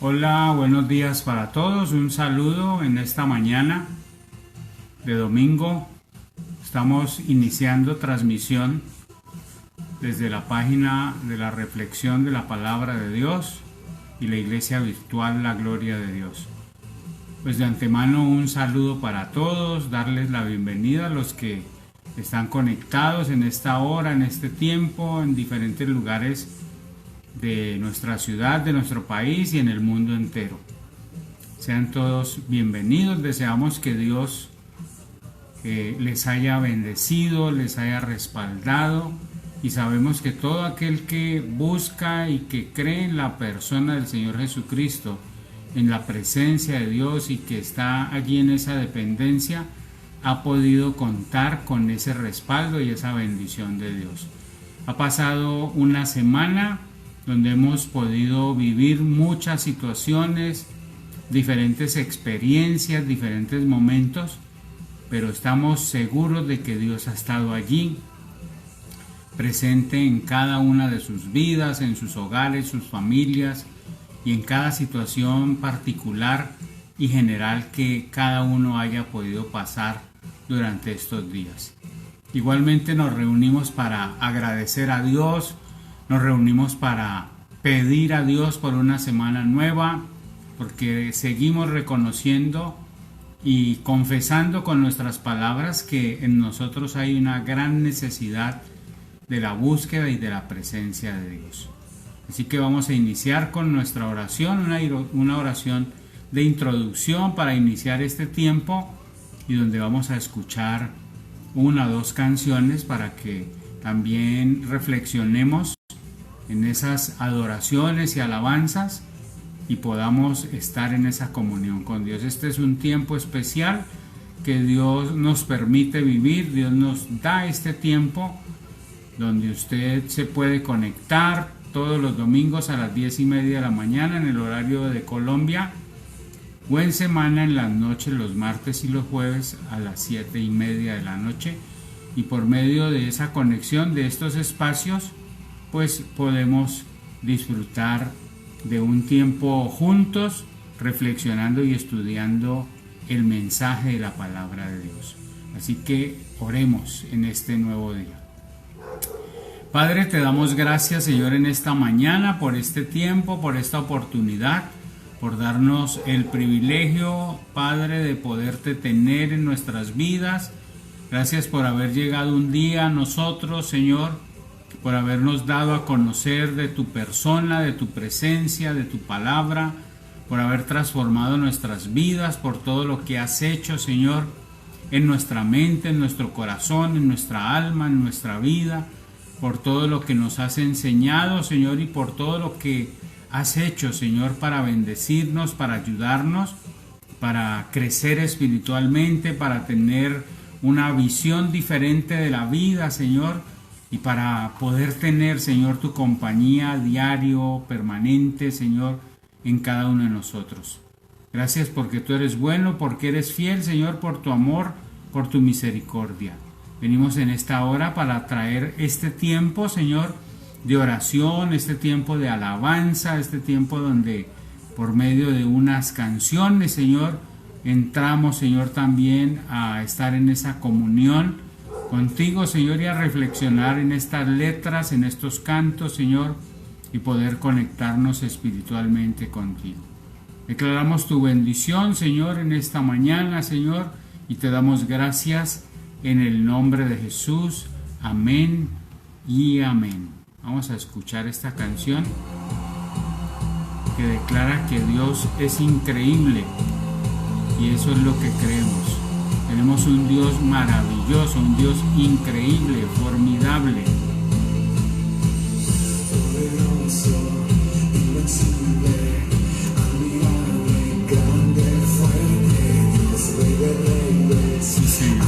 Hola, buenos días para todos. Un saludo en esta mañana de domingo. Estamos iniciando transmisión desde la página de la reflexión de la palabra de Dios y la iglesia virtual La Gloria de Dios. Pues de antemano un saludo para todos, darles la bienvenida a los que están conectados en esta hora, en este tiempo, en diferentes lugares de nuestra ciudad, de nuestro país y en el mundo entero. Sean todos bienvenidos. Deseamos que Dios les haya bendecido, les haya respaldado, y sabemos que todo aquel que busca y que cree en la persona del Señor Jesucristo, en la presencia de Dios y que está allí en esa dependencia, ha podido contar con ese respaldo y esa bendición de Dios. Ha pasado una semana donde hemos podido vivir muchas situaciones, diferentes experiencias, diferentes momentos, pero estamos seguros de que Dios ha estado allí, presente en cada una de sus vidas, en sus hogares, sus familias y en cada situación particular y general que cada uno haya podido pasar durante estos días. Igualmente nos reunimos para agradecer a Dios, nos reunimos para pedir a Dios por una semana nueva, porque seguimos reconociendo y confesando con nuestras palabras que en nosotros hay una gran necesidad de la búsqueda y de la presencia de Dios. Así que vamos a iniciar con nuestra oración, una oración de introducción para iniciar este tiempo, y donde vamos a escuchar una o dos canciones para que también reflexionemos en esas adoraciones y alabanzas y podamos estar en esa comunión con Dios. Este es un tiempo especial que Dios nos permite vivir. Dios nos da este tiempo donde usted se puede conectar todos los domingos a las 10:30 de la mañana en el horario de Colombia, o en semana en las noches, los martes y los jueves a las 7:30 de la noche, y por medio de esa conexión de estos espacios pues podemos disfrutar de un tiempo juntos, reflexionando y estudiando el mensaje de la palabra de Dios. Así que oremos en este nuevo día. Padre, te damos gracias, Señor, en esta mañana por este tiempo, por esta oportunidad, por darnos el privilegio, Padre, de poderte tener en nuestras vidas. Gracias por haber llegado un día a nosotros, Señor, por habernos dado a conocer de tu persona, de tu presencia, de tu palabra, por haber transformado nuestras vidas, por todo lo que has hecho, Señor, en nuestra mente, en nuestro corazón, en nuestra alma, en nuestra vida, por todo lo que nos has enseñado, Señor, y por todo lo que has hecho, Señor, para bendecirnos, para ayudarnos, para crecer espiritualmente, para tener una visión diferente de la vida, Señor, y para poder tener, Señor, tu compañía diario, permanente, Señor, en cada uno de nosotros. Gracias porque tú eres bueno, porque eres fiel, Señor, por tu amor, por tu misericordia. Venimos en esta hora para traer este tiempo, Señor, de oración, este tiempo de alabanza, este tiempo donde por medio de unas canciones, Señor, entramos, Señor, también a estar en esa comunión contigo, Señor, y a reflexionar en estas letras, en estos cantos, Señor, y poder conectarnos espiritualmente contigo. Declaramos tu bendición, Señor, en esta mañana, Señor, y te damos gracias en el nombre de Jesús. Amén y amén. Vamos a escuchar esta canción que declara que Dios es increíble, y eso es lo que creemos. Tenemos un Dios maravilloso, un Dios increíble, formidable. Sí, Señor.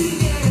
Yeah.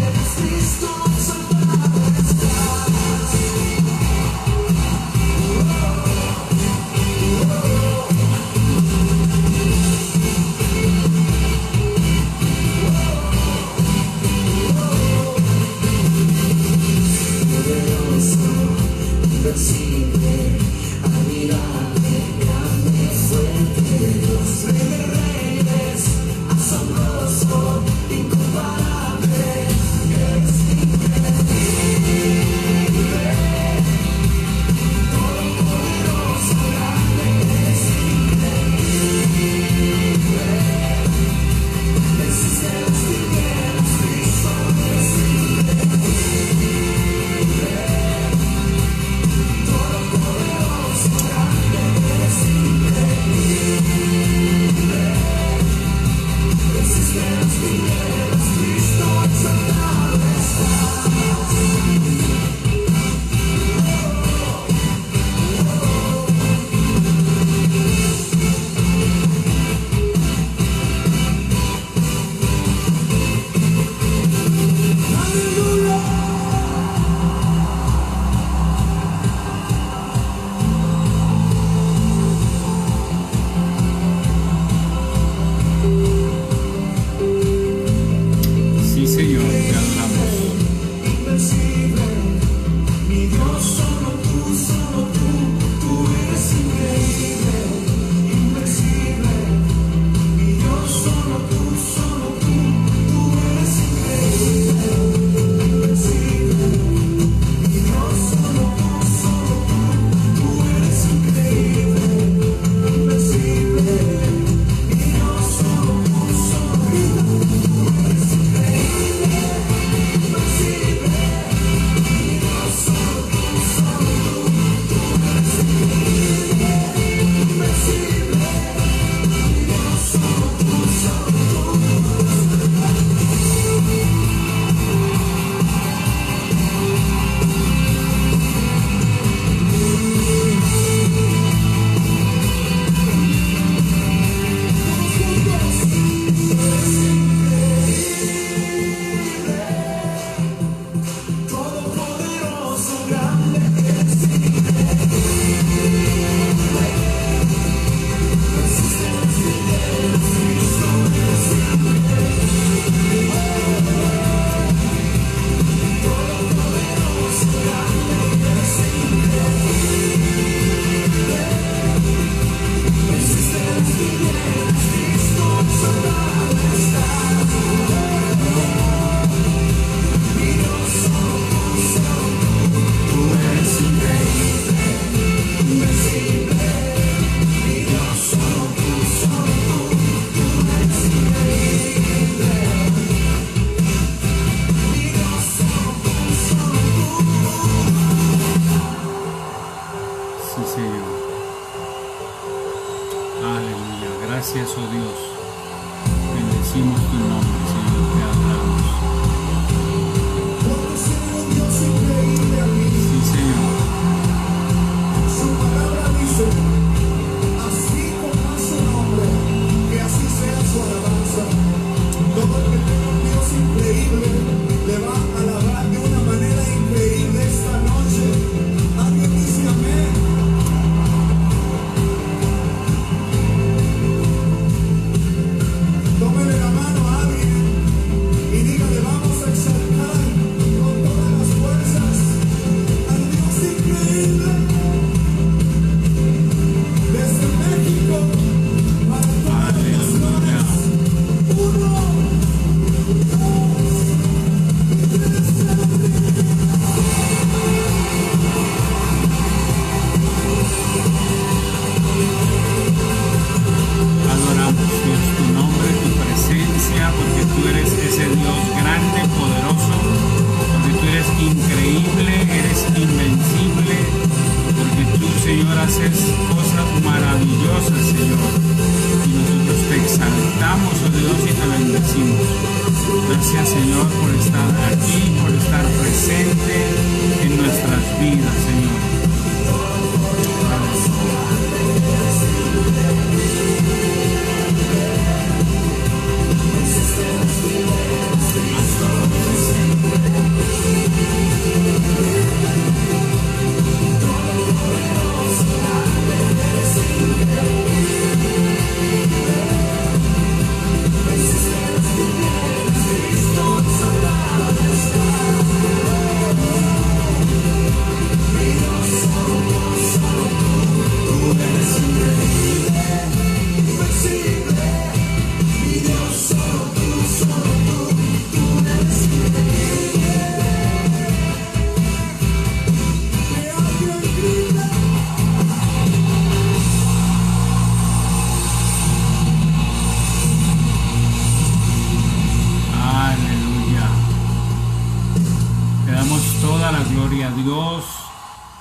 Dios,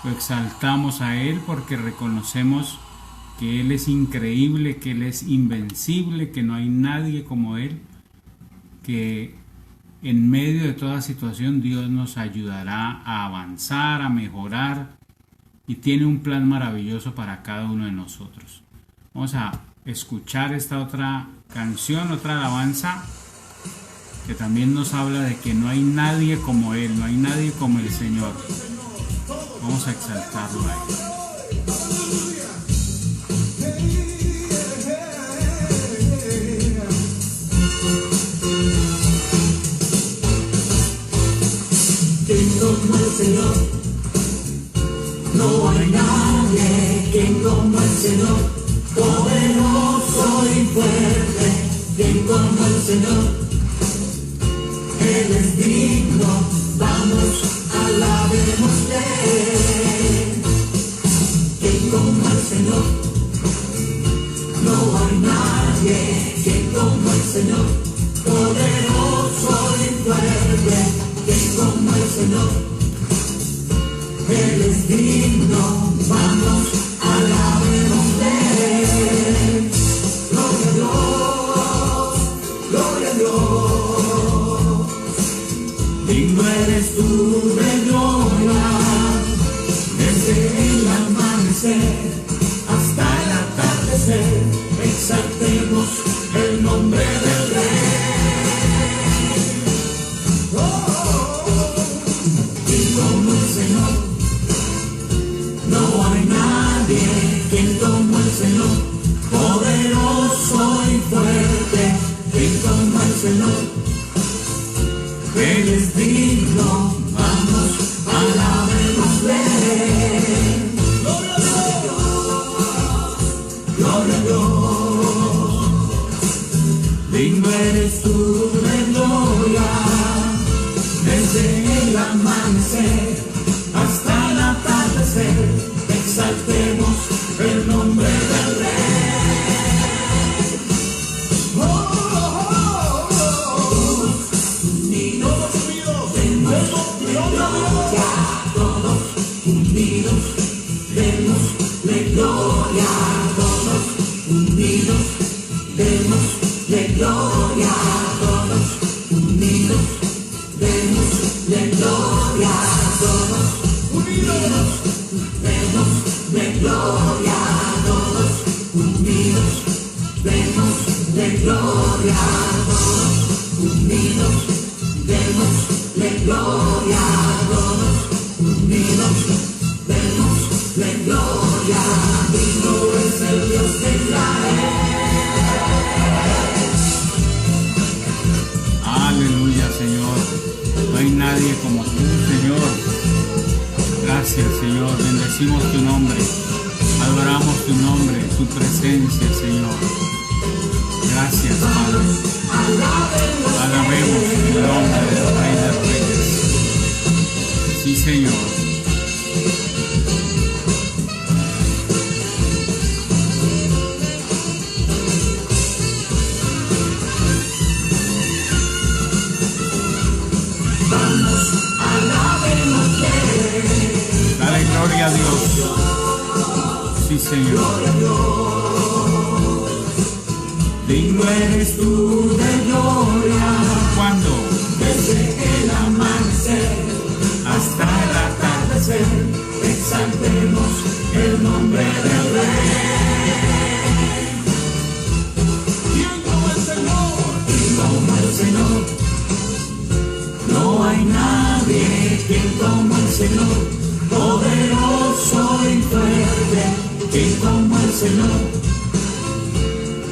lo exaltamos a Él porque reconocemos que Él es increíble, que Él es invencible, que no hay nadie como Él, que en medio de toda situación Dios nos ayudará a avanzar, a mejorar y tiene un plan maravilloso para cada uno de nosotros. Vamos a escuchar esta otra canción, otra alabanza que también nos habla de que no hay nadie como Él, no hay nadie como el Señor. Vamos a exaltarlo a Él. Como el Señor, no hay nadie quien como el Señor, poderoso y fuerte, quien como el Señor, Él es digno, vamos, alabémosle, quien como el Señor, no hay nadie quien como el Señor, poderoso y fuerte, quien como el Señor, Él es digno, vamos, alabémosle. Gloria a Dios, gloria a Dios. Digno eres tú de gloria, desde el amanecer hasta el atardecer, exaltemos el nombre del Rey. Como el Señor, no hay nadie quien como el Señor, poderoso y fuerte, quien como el Señor, Él es digno, vamos, alabémosle. Gloria a Dios, gloria a Dios, digno eres tú de gloria, desde el amanecer hasta el atardecer, exaltemos el nombre del Rey. Oh, oh, oh, oh. Unidos, démosle gloria, todos unidos, démosle gloria, todos unidos, démosle gloria, todos unidos. Démosle gloria a todos unidos, démosle gloria a todos unidos, démosle gloria a todos unidos, démosle gloria a todos unidos, démosle gloria, digno es el Dios de Israel. Aleluya, Señor. No hay nadie como tú, Señor. Gracias, Señor. Bendecimos tu nombre. Adoramos tu nombre, tu presencia, Señor. Gracias, Padre. Alabemos el nombre del Rey de Reyes. Sí, Señor. Dale gloria a Dios. Sí, Señor. Digno eres tú de gloria. ¿Cuándo? Desde el amanecer hasta el atardecer, exaltemos el nombre del Rey. ¿Quién como el Señor? ¿Quién como el Señor? No hay nadie quien como el Señor, poderoso y fuerte, quien como el Señor,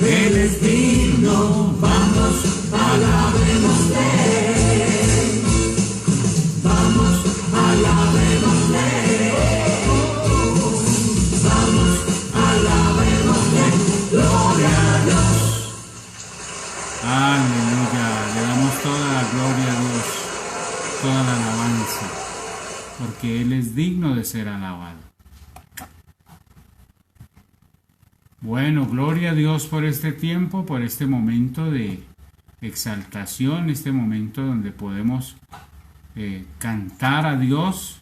Él es digno, vamos, alabémosle, vamos, alabémosle, vamos, alabémosle, gloria a Dios. Aleluya. Le damos toda la gloria a Dios, toda la alabanza, porque Él es digno de ser alabado. Bueno, gloria a Dios por este tiempo, por este momento de exaltación, este momento donde podemos cantar a Dios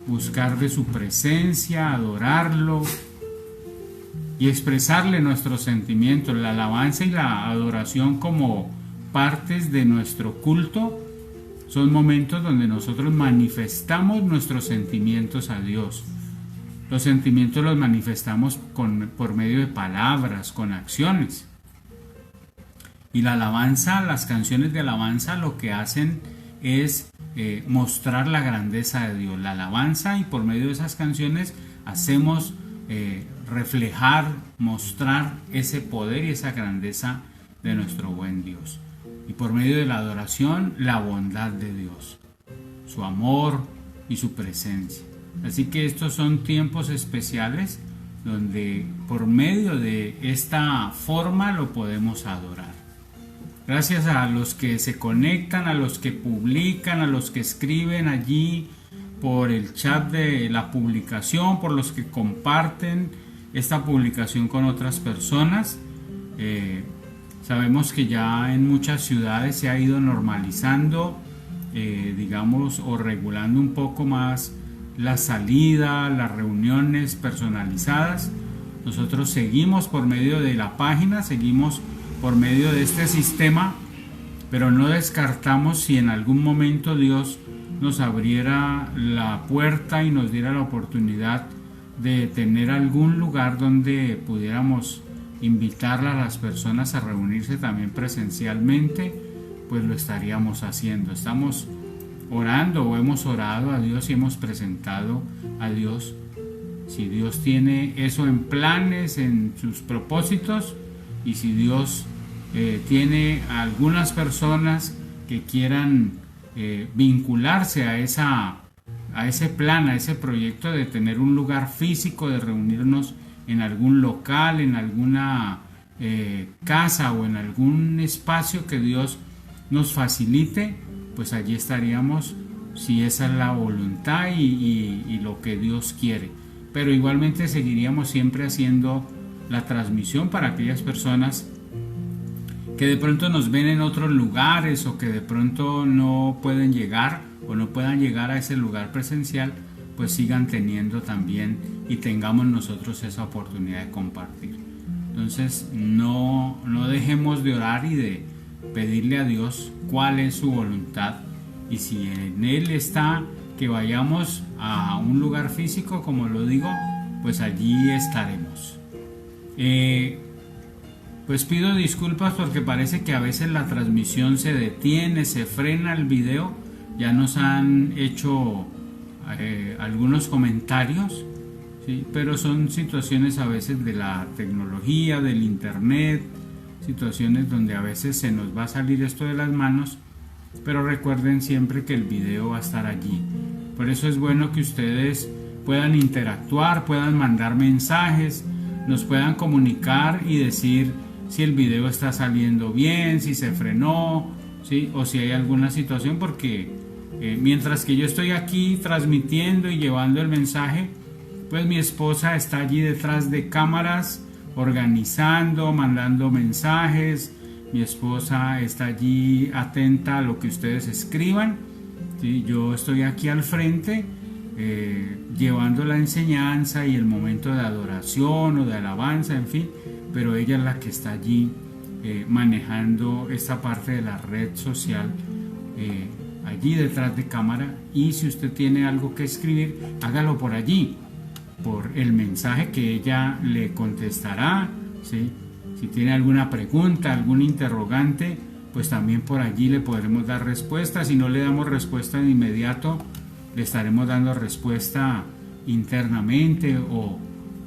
buscar de su presencia, adorarlo y expresarle nuestros sentimientos. La alabanza y la adoración como partes de nuestro culto son momentos donde nosotros manifestamos nuestros sentimientos a Dios. Los sentimientos los manifestamos por medio de palabras, con acciones. Y la alabanza, las canciones de alabanza lo que hacen es mostrar la grandeza de Dios. La alabanza, y por medio de esas canciones hacemos reflejar, mostrar ese poder y esa grandeza de nuestro buen Dios. Y por medio de la adoración, la bondad de Dios, su amor y su presencia. Así que estos son tiempos especiales donde por medio de esta forma lo podemos adorar. Gracias a los que se conectan, a los que publican, a los que escriben allí por el chat de la publicación, por los que comparten esta publicación con otras personas. Sabemos que ya en muchas ciudades se ha ido normalizando, digamos, o regulando un poco más la salida, las reuniones personalizadas. Nosotros seguimos por medio de la página, seguimos por medio de este sistema, pero no descartamos si en algún momento Dios nos abriera la puerta y nos diera la oportunidad de tener algún lugar donde pudiéramos invitar a las personas a reunirse también presencialmente, pues lo estaríamos haciendo. Estamos orando o hemos orado a Dios y hemos presentado a Dios. Si Dios tiene eso en planes, en sus propósitos, y si Dios tiene a algunas personas que quieran vincularse a ese plan, a ese proyecto de tener un lugar físico, de reunirnos en algún local, en alguna casa o en algún espacio que Dios nos facilite, pues allí estaríamos, si esa es la voluntad y lo que Dios quiere. Pero igualmente seguiríamos siempre haciendo la transmisión para aquellas personas que de pronto nos ven en otros lugares o que de pronto no pueden llegar o no puedan llegar a ese lugar presencial, pues sigan teniendo también y tengamos nosotros esa oportunidad de compartir. Entonces no dejemos de orar y de pedirle a Dios cuál es su voluntad, y si en Él está que vayamos a un lugar físico, como lo digo, pues allí estaremos. Pues pido disculpas porque parece que a veces la transmisión se detiene, se frena el video. Ya nos han hecho algunos comentarios, ¿sí? Pero son situaciones a veces de la tecnología, del internet, situaciones donde a veces se nos va a salir esto de las manos, pero recuerden siempre que el video va a estar allí. Por eso es bueno que ustedes puedan interactuar, puedan mandar mensajes, nos puedan comunicar y decir si el video está saliendo bien, si se frenó, ¿sí? O si hay alguna situación, porque mientras que yo estoy aquí transmitiendo y llevando el mensaje, pues mi esposa está allí detrás de cámaras organizando, mandando mensajes. Mi esposa está allí atenta a lo que ustedes escriban, ¿sí? Yo estoy aquí al frente llevando la enseñanza y el momento de adoración o de alabanza, en fin, pero ella es la que está allí manejando esta parte de la red social, allí detrás de cámara. Y si usted tiene algo que escribir, hágalo por allí, por el mensaje que ella le contestará, ¿sí? Si tiene alguna pregunta, algún interrogante, pues también por allí le podremos dar respuesta. Si no le damos respuesta de inmediato, le estaremos dando respuesta internamente o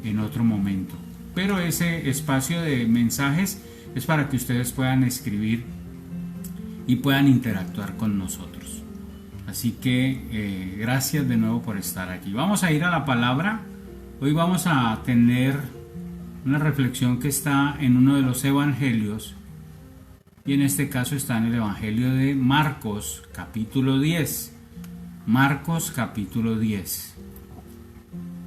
en otro momento. Pero ese espacio de mensajes es para que ustedes puedan escribir y puedan interactuar con nosotros. Así que gracias de nuevo por estar aquí. Vamos a ir a la palabra. Hoy vamos a tener una reflexión que está en uno de los evangelios, y en este caso está en el evangelio de Marcos capítulo 10. Marcos capítulo 10.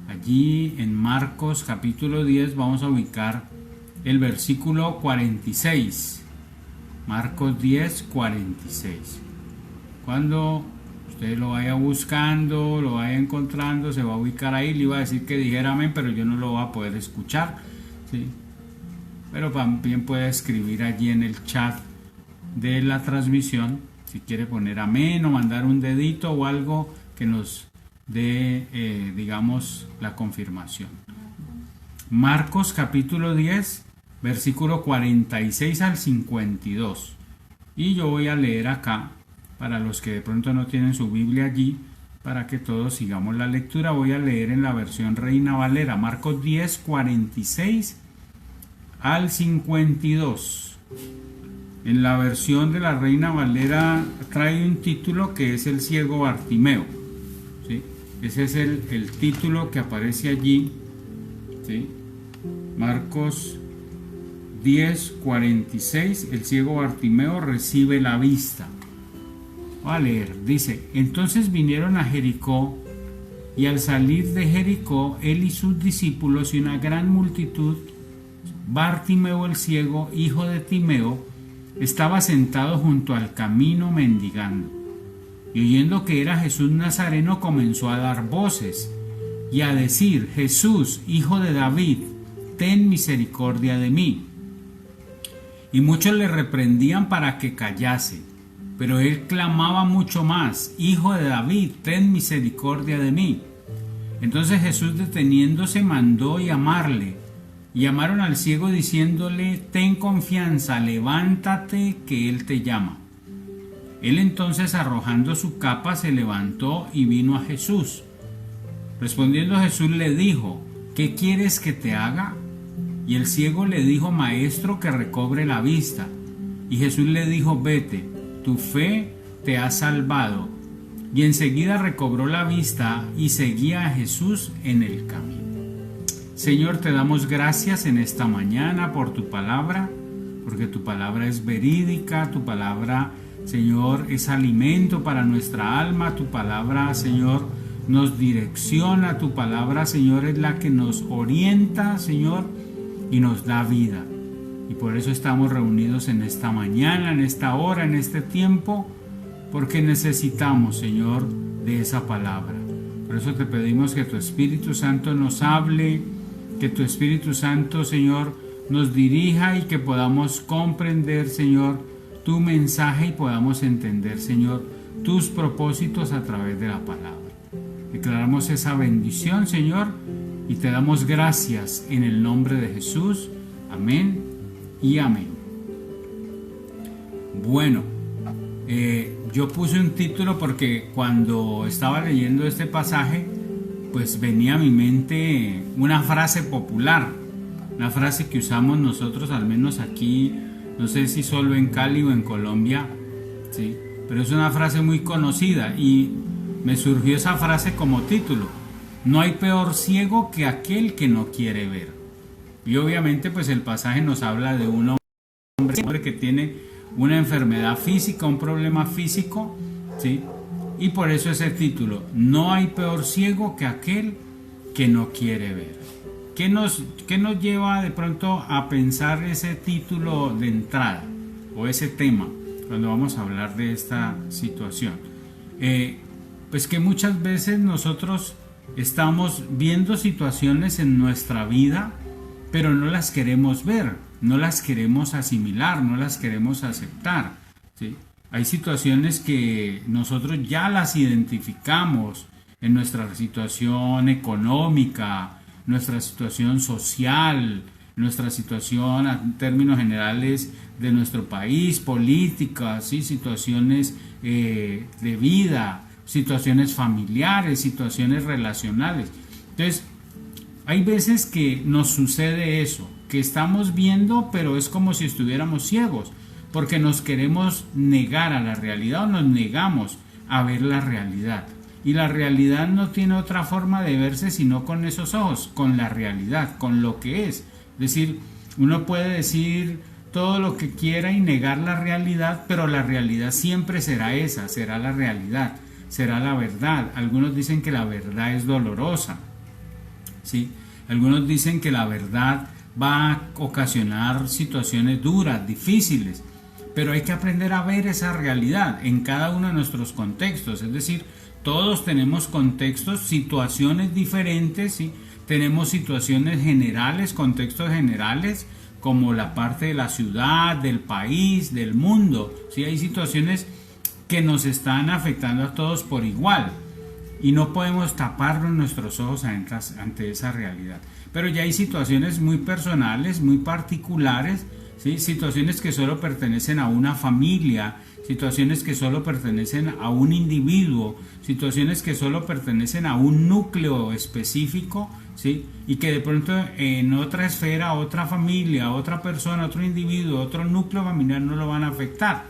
Allí en Marcos capítulo 10 vamos a ubicar el versículo 46. Marcos 10, 46. Cuando usted lo vaya buscando, lo vaya encontrando, se va a ubicar ahí. Le iba a decir que dijera amén, pero yo no lo voy a poder escuchar, ¿sí? Pero también puede escribir allí en el chat de la transmisión si quiere poner amén o mandar un dedito o algo que nos dé, digamos, la confirmación. Marcos capítulo 10, versículo 46 al 52. Y yo voy a leer acá, para los que de pronto no tienen su Biblia allí, para que todos sigamos la lectura. Voy a leer en la versión Reina Valera, Marcos 10, 46 al 52. En la versión de la Reina Valera trae un título que es el ciego Bartimeo, ¿sí? Ese es el título que aparece allí, ¿sí? Marcos 10, 46, el ciego Bartimeo recibe la vista. Voy a leer, dice: entonces vinieron a Jericó, y al salir de Jericó, él y sus discípulos y una gran multitud, Bartimeo el ciego, hijo de Timeo, estaba sentado junto al camino mendigando. Y oyendo que era Jesús Nazareno, comenzó a dar voces y a decir: Jesús, hijo de David, ten misericordia de mí. Y muchos le reprendían para que callase, pero él clamaba mucho más: Hijo de David, ten misericordia de mí. Entonces Jesús, deteniéndose, mandó llamarle. Y llamaron al ciego diciéndole: ten confianza, levántate, que él te llama. Él entonces, arrojando su capa, se levantó y vino a Jesús. Respondiendo Jesús le dijo: ¿qué quieres que te haga? Y el ciego le dijo: Maestro, que recobre la vista. Y Jesús le dijo: vete, tu fe te ha salvado. Y enseguida recobró la vista y seguía a Jesús en el camino. Señor, te damos gracias en esta mañana por tu palabra, porque tu palabra es verídica, tu palabra, Señor, es alimento para nuestra alma, tu palabra, Señor, nos direcciona, tu palabra, Señor, es la que nos orienta, Señor, y nos da vida. Y por eso estamos reunidos en esta mañana, en esta hora, en este tiempo, porque necesitamos, Señor, de esa palabra. Por eso te pedimos que tu Espíritu Santo nos hable, que tu Espíritu Santo, Señor, nos dirija y que podamos comprender, Señor, tu mensaje y podamos entender, Señor, tus propósitos a través de la palabra. Declaramos esa bendición, Señor, y te damos gracias en el nombre de Jesús. Amén y amén. Bueno, yo puse un título porque cuando estaba leyendo este pasaje, pues venía a mi mente una frase popular, una frase que usamos nosotros, al menos aquí, no sé si solo en Cali o en Colombia, ¿sí? Pero es una frase muy conocida y me surgió esa frase como título: no hay peor ciego que aquel que no quiere ver. Y obviamente pues el pasaje nos habla de un hombre que tiene una enfermedad física, un problema físico, ¿sí? Y por eso ese título: no hay peor ciego que aquel que no quiere ver. ¿Qué nos lleva de pronto a pensar ese título de entrada o ese tema cuando vamos a hablar de esta situación? Pues que muchas veces nosotros estamos viendo situaciones en nuestra vida, pero no las queremos ver, no las queremos asimilar, no las queremos aceptar, ¿sí? Hay situaciones que nosotros ya las identificamos en nuestra situación económica, nuestra situación social, nuestra situación en términos generales de nuestro país, políticas, ¿sí? Situaciones de vida, situaciones familiares, situaciones relacionales. Entonces, hay veces que nos sucede eso, que estamos viendo, pero es como si estuviéramos ciegos, porque nos queremos negar a la realidad o nos negamos a ver la realidad. Y la realidad no tiene otra forma de verse sino con esos ojos, con la realidad, con lo que es. Es decir, uno puede decir todo lo que quiera y negar la realidad, pero la realidad siempre será esa, será la realidad, será la verdad. Algunos dicen que la verdad es dolorosa, ¿sí? Algunos dicen que la verdad va a ocasionar situaciones duras, difíciles, pero hay que aprender a ver esa realidad en cada uno de nuestros contextos, es decir, todos tenemos contextos, situaciones diferentes, ¿sí? Tenemos situaciones generales, contextos generales, como la parte de la ciudad, del país, del mundo, ¿sí? Hay situaciones que nos están afectando a todos por igual y no podemos taparnos nuestros ojos ante esa realidad. Pero ya hay situaciones muy personales, muy particulares, ¿sí? Situaciones que solo pertenecen a una familia, situaciones que solo pertenecen a un individuo, situaciones que solo pertenecen a un núcleo específico, ¿sí? Y que de pronto en otra esfera, otra familia, otra persona, otro individuo, otro núcleo familiar no lo van a afectar,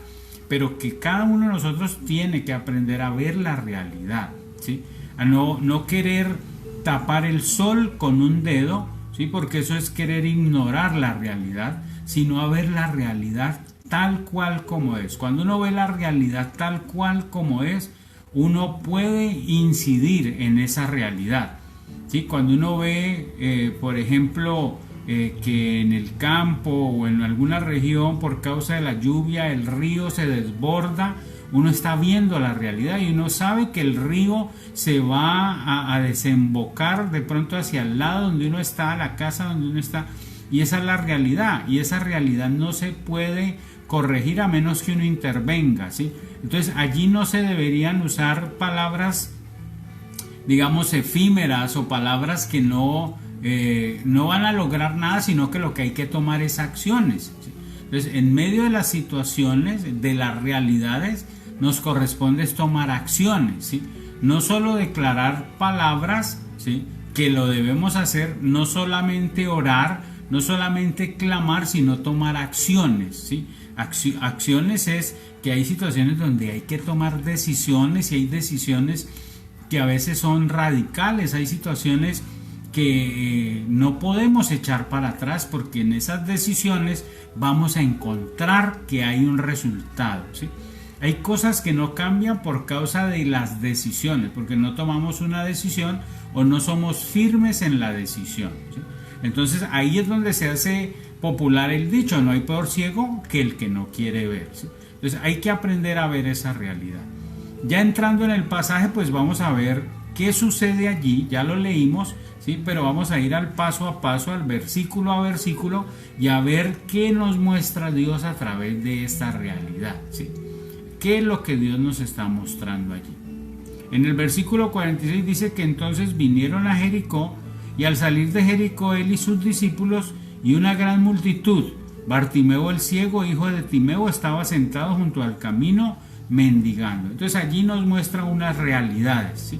pero que cada uno de nosotros tiene que aprender a ver la realidad, ¿sí? A no querer tapar el sol con un dedo, ¿sí? Porque eso es querer ignorar la realidad, sino a ver la realidad tal cual como es. Cuando uno ve la realidad tal cual como es, uno puede incidir en esa realidad, ¿sí? Cuando uno ve, por ejemplo, que en el campo o en alguna región por causa de la lluvia el río se desborda, uno está viendo la realidad y uno sabe que el río se va a desembocar de pronto hacia el lado donde uno está, la casa donde uno está, y esa es la realidad, y esa realidad no se puede corregir a menos que uno intervenga, ¿sí? Entonces allí no se deberían usar palabras, digamos, efímeras o palabras que no van a lograr nada, sino que lo que hay que tomar es acciones, ¿sí? Entonces, en medio de las situaciones, de las realidades, nos corresponde es tomar acciones, ¿sí? No solo declarar palabras, ¿sí? Que lo debemos hacer, no solamente orar, no solamente clamar, sino tomar acciones, ¿sí? Acciones es que hay situaciones donde hay que tomar decisiones y hay decisiones que a veces son radicales, hay situaciones que no podemos echar para atrás porque en esas decisiones vamos a encontrar que hay un resultado, ¿sí? Hay cosas que no cambian por causa de las decisiones, porque no tomamos una decisión o no somos firmes en la decisión, ¿sí? Entonces ahí es donde se hace popular el dicho, no hay peor ciego que el que no quiere ver, ¿sí? Entonces hay que aprender a ver esa realidad. Ya entrando en el pasaje, pues vamos a ver qué sucede allí, ya lo leímos, ¿sí? Pero vamos a ir al paso a paso, al versículo a versículo y a ver qué nos muestra Dios a través de esta realidad, ¿sí? ¿Qué es lo que Dios nos está mostrando allí? En el versículo 46 dice que entonces vinieron a Jericó y al salir de Jericó él y sus discípulos y una gran multitud, Bartimeo el ciego, hijo de Timeo, estaba sentado junto al camino mendigando. Entonces allí nos muestra unas realidades, ¿sí?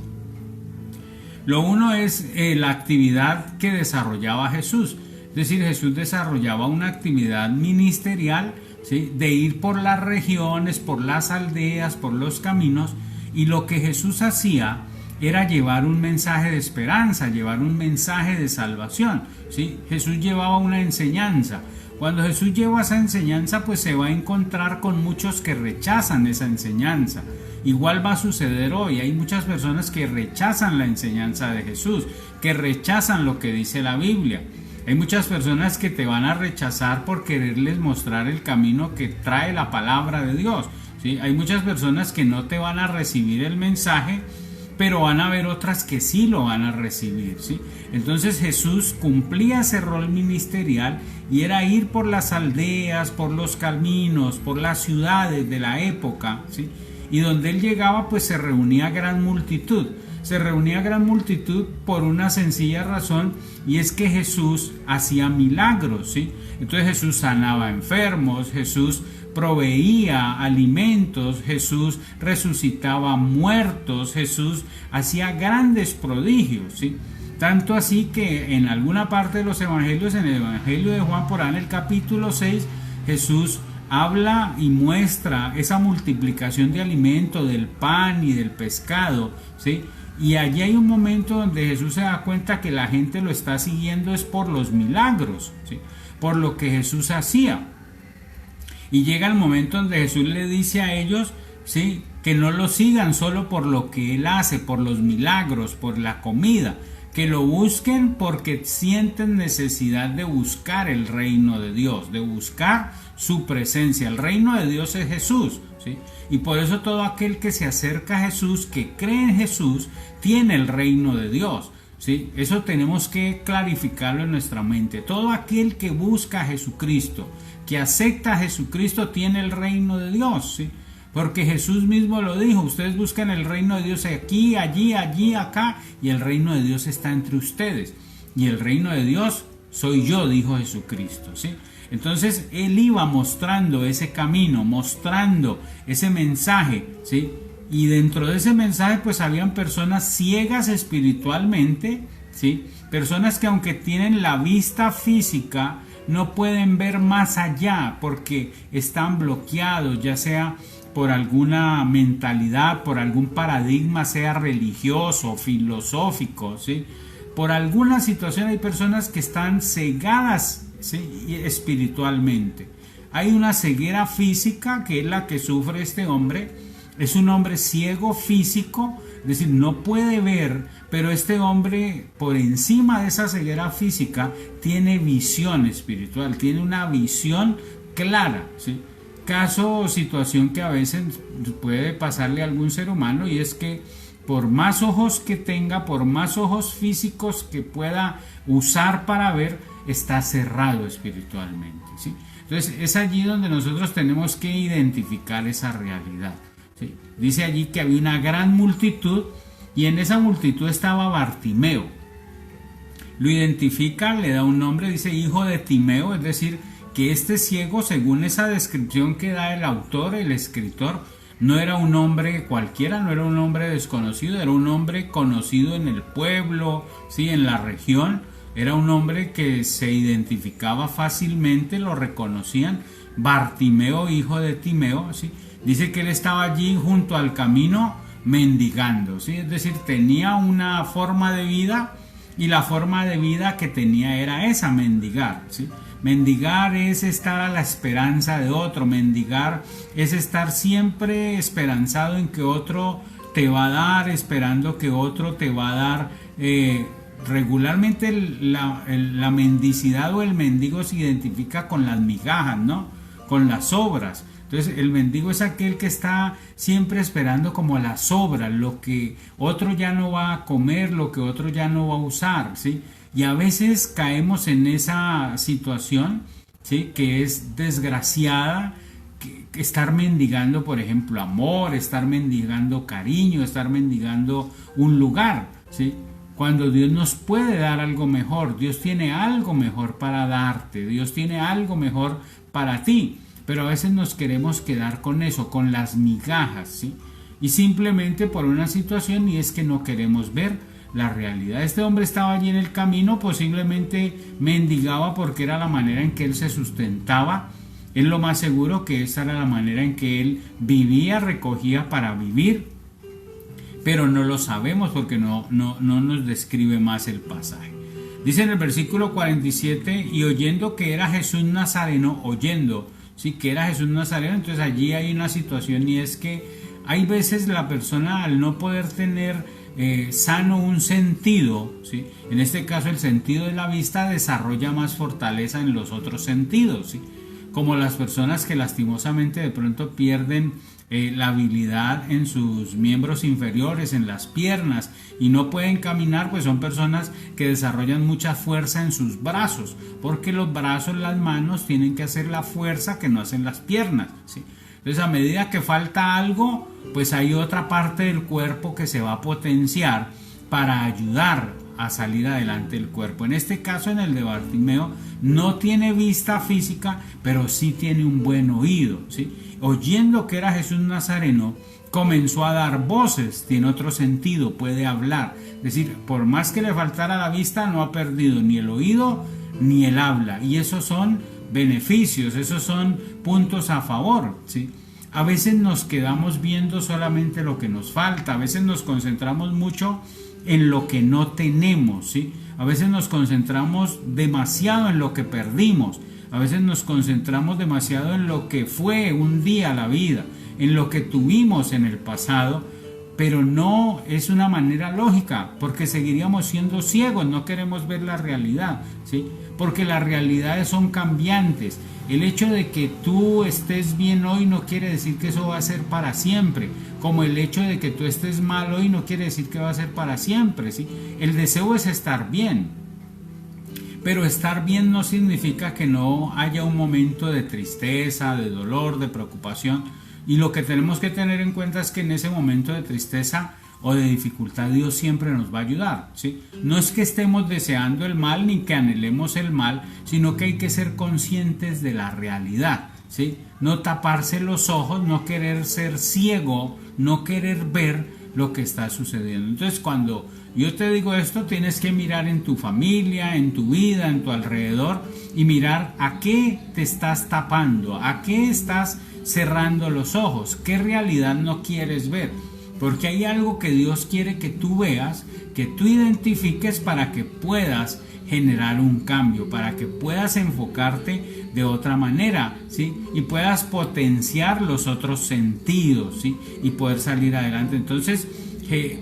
Lo uno es la actividad que desarrollaba Jesús, es decir, Jesús desarrollaba una actividad ministerial, ¿sí? De ir por las regiones, por las aldeas, por los caminos, y lo que Jesús hacía era llevar un mensaje de esperanza, llevar un mensaje de salvación, ¿sí? Jesús llevaba una enseñanza. Cuando Jesús lleva esa enseñanza, pues se va a encontrar con muchos que rechazan esa enseñanza. Igual va a suceder hoy, hay muchas personas que rechazan la enseñanza de Jesús, que rechazan lo que dice la Biblia. Hay muchas personas que te van a rechazar por quererles mostrar el camino que trae la palabra de Dios, ¿sí? Hay muchas personas que no te van a recibir el mensaje, pero van a haber otras que sí lo van a recibir, ¿sí? Entonces Jesús cumplía ese rol ministerial y era ir por las aldeas, por los caminos, por las ciudades de la época, ¿sí? Y donde él llegaba, pues se reunía gran multitud. Se reunía gran multitud por una sencilla razón, y es que Jesús hacía milagros, ¿sí? Entonces Jesús sanaba enfermos, Jesús proveía alimentos, Jesús resucitaba muertos, Jesús hacía grandes prodigios, ¿sí? Tanto así que en alguna parte de los evangelios, en el evangelio de Juan, por ahí en el capítulo 6, Jesús habla y muestra esa multiplicación de alimento, del pan y del pescado, ¿sí? Y allí hay un momento donde Jesús se da cuenta que la gente lo está siguiendo es por los milagros, ¿sí? Por lo que Jesús hacía. Y llega el momento donde Jesús le dice a ellos, ¿sí? Que no lo sigan solo por lo que él hace, por los milagros, por la comida, que lo busquen porque sienten necesidad de buscar el reino de Dios, de buscar su presencia. El reino de Dios es Jesús, ¿sí? Y por eso todo aquel que se acerca a Jesús, que cree en Jesús, tiene el reino de Dios, ¿sí? Eso tenemos que clarificarlo en nuestra mente. Todo aquel que busca a Jesucristo, que acepta a Jesucristo, tiene el reino de Dios, ¿sí? Porque Jesús mismo lo dijo: ustedes buscan el reino de Dios aquí, allí, allí, acá, y el reino de Dios está entre ustedes. Y el reino de Dios soy yo, dijo Jesucristo, ¿sí? Entonces Él iba mostrando ese camino, mostrando ese mensaje, ¿sí? Y dentro de ese mensaje pues habían personas ciegas espiritualmente, ¿sí? Personas que aunque tienen la vista física, no pueden ver más allá porque están bloqueados, ya sea por alguna mentalidad, por algún paradigma, sea religioso, filosófico, ¿sí? Por alguna situación. Hay personas que están cegadas, ¿sí? Espiritualmente. Hay una ceguera física que es la que sufre este hombre. Es un hombre ciego físico, es decir, no puede ver, pero este hombre, por encima de esa ceguera física, tiene visión espiritual, tiene una visión clara, ¿sí? Caso o situación que a veces puede pasarle a algún ser humano, y es que por más ojos que tenga, por más ojos físicos que pueda usar para ver, está cerrado espiritualmente, ¿sí? Entonces es allí donde nosotros tenemos que identificar esa realidad, ¿sí? Dice allí que había una gran multitud, y en esa multitud estaba Bartimeo. Lo identifica, le da un nombre, dice hijo de Timeo, es decir, que este ciego, según esa descripción que da el autor, el escritor, no era un hombre cualquiera, no era un hombre desconocido, era un hombre conocido en el pueblo, ¿sí? En la región. Era un hombre que se identificaba fácilmente, lo reconocían. Bartimeo, hijo de Timeo, ¿sí? Dice que él estaba allí junto al camino mendigando, ¿sí? Es decir, tenía una forma de vida, y la forma de vida que tenía era esa, mendigar, ¿sí? Mendigar es estar a la esperanza de otro, mendigar es estar siempre esperanzado en que otro te va a dar, esperando que otro te va a dar. Regularmente la mendicidad o el mendigo se identifica con las migajas, ¿no? Con las sobras. Entonces el mendigo es aquel que está siempre esperando como las sobras, lo que otro ya no va a comer, lo que otro ya no va a usar, ¿sí? Y a veces caemos en esa situación, ¿sí? Que es desgraciada, que estar mendigando, por ejemplo, amor, estar mendigando cariño, estar mendigando un lugar, ¿sí? Cuando Dios nos puede dar algo mejor, Dios tiene algo mejor para darte, Dios tiene algo mejor para ti, pero a veces nos queremos quedar con eso, con las migajas, ¿sí? Y simplemente por una situación, y es que no queremos ver la realidad. Este hombre estaba allí en el camino, posiblemente mendigaba porque era la manera en que él se sustentaba. Es lo más seguro que esa era la manera en que él vivía, recogía para vivir, pero no lo sabemos porque no nos describe más el pasaje. Dice en el versículo 47, y oyendo que era Jesús Nazareno, oyendo, sí, que era Jesús Nazareno. Entonces allí hay una situación, y es que hay veces la persona, al no poder tener sano un sentido, ¿sí? En este caso el sentido de la vista, desarrolla más fortaleza en los otros sentidos, ¿sí? Como las personas que lastimosamente de pronto pierden la habilidad en sus miembros inferiores, en las piernas, y no pueden caminar, pues son personas que desarrollan mucha fuerza en sus brazos, porque los brazos, las manos tienen que hacer la fuerza que no hacen las piernas, ¿sí? Entonces, a medida que falta algo, pues hay otra parte del cuerpo que se va a potenciar para ayudar a salir adelante el cuerpo. En este caso, en el de Bartimeo, no tiene vista física, pero sí tiene un buen oído, ¿sí? Oyendo que era Jesús Nazareno, comenzó a dar voces, tiene otro sentido, puede hablar. Es decir, por más que le faltara la vista, no ha perdido ni el oído ni el habla. Y esos son beneficios, esos son puntos a favor, ¿sí? A veces nos quedamos viendo solamente lo que nos falta, a veces nos concentramos mucho en lo que no tenemos, ¿sí? A veces nos concentramos demasiado en lo que perdimos, a veces nos concentramos demasiado en lo que fue un día la vida, en lo que tuvimos en el pasado, pero no es una manera lógica, porque seguiríamos siendo ciegos, no queremos ver la realidad, ¿sí? Porque las realidades son cambiantes. El hecho de que tú estés bien hoy no quiere decir que eso va a ser para siempre, como el hecho de que tú estés mal hoy no quiere decir que va a ser para siempre, ¿sí? El deseo es estar bien, pero estar bien no significa que no haya un momento de tristeza, de dolor, de preocupación, y lo que tenemos que tener en cuenta es que en ese momento de tristeza o de dificultad Dios siempre nos va a ayudar, ¿sí? No es que estemos deseando el mal ni que anhelemos el mal, sino que hay que ser conscientes de la realidad, ¿sí? No taparse los ojos, no querer ser ciego, no querer ver lo que está sucediendo. Entonces, cuando yo te digo esto, tienes que mirar en tu familia, en tu vida, en tu alrededor, y mirar a qué te estás tapando, a qué estás cerrando los ojos, qué realidad no quieres ver. Porque hay algo que Dios quiere que tú veas, que tú identifiques para que puedas generar un cambio, para que puedas enfocarte de otra manera, ¿sí? Y puedas potenciar los otros sentidos, ¿sí? Y poder salir adelante. Entonces,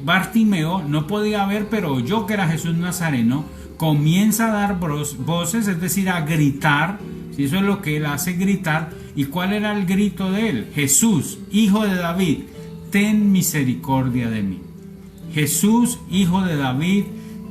Bartimeo no podía ver, pero oyó que era Jesús Nazareno, comienza a dar voces, es decir, a gritar, ¿sí? Eso es lo que él hace, gritar. ¿Y cuál era el grito de él? Jesús, hijo de David, ten misericordia de mí. Jesús, hijo de David,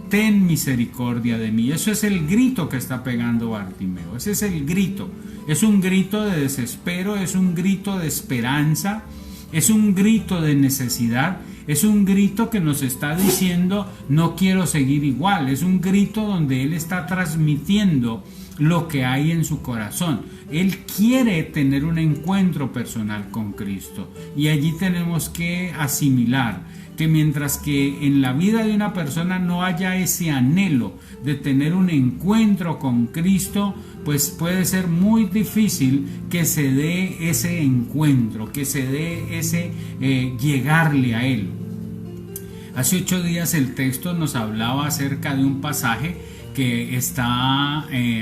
ten misericordia de mí. Eso es el grito que está pegando Bartimeo. Ese es el grito. Es un grito de desespero, es un grito de esperanza, es un grito de necesidad, es un grito que nos está diciendo no quiero seguir igual. Es un grito donde él está transmitiendo lo que hay en su corazón. Él quiere tener un encuentro personal con Cristo, y allí tenemos que asimilar que mientras que en la vida de una persona no haya ese anhelo de tener un encuentro con Cristo, pues puede ser muy difícil que se dé ese encuentro, que se dé ese llegarle a Él. Hace 8 días el texto nos hablaba acerca de un pasaje que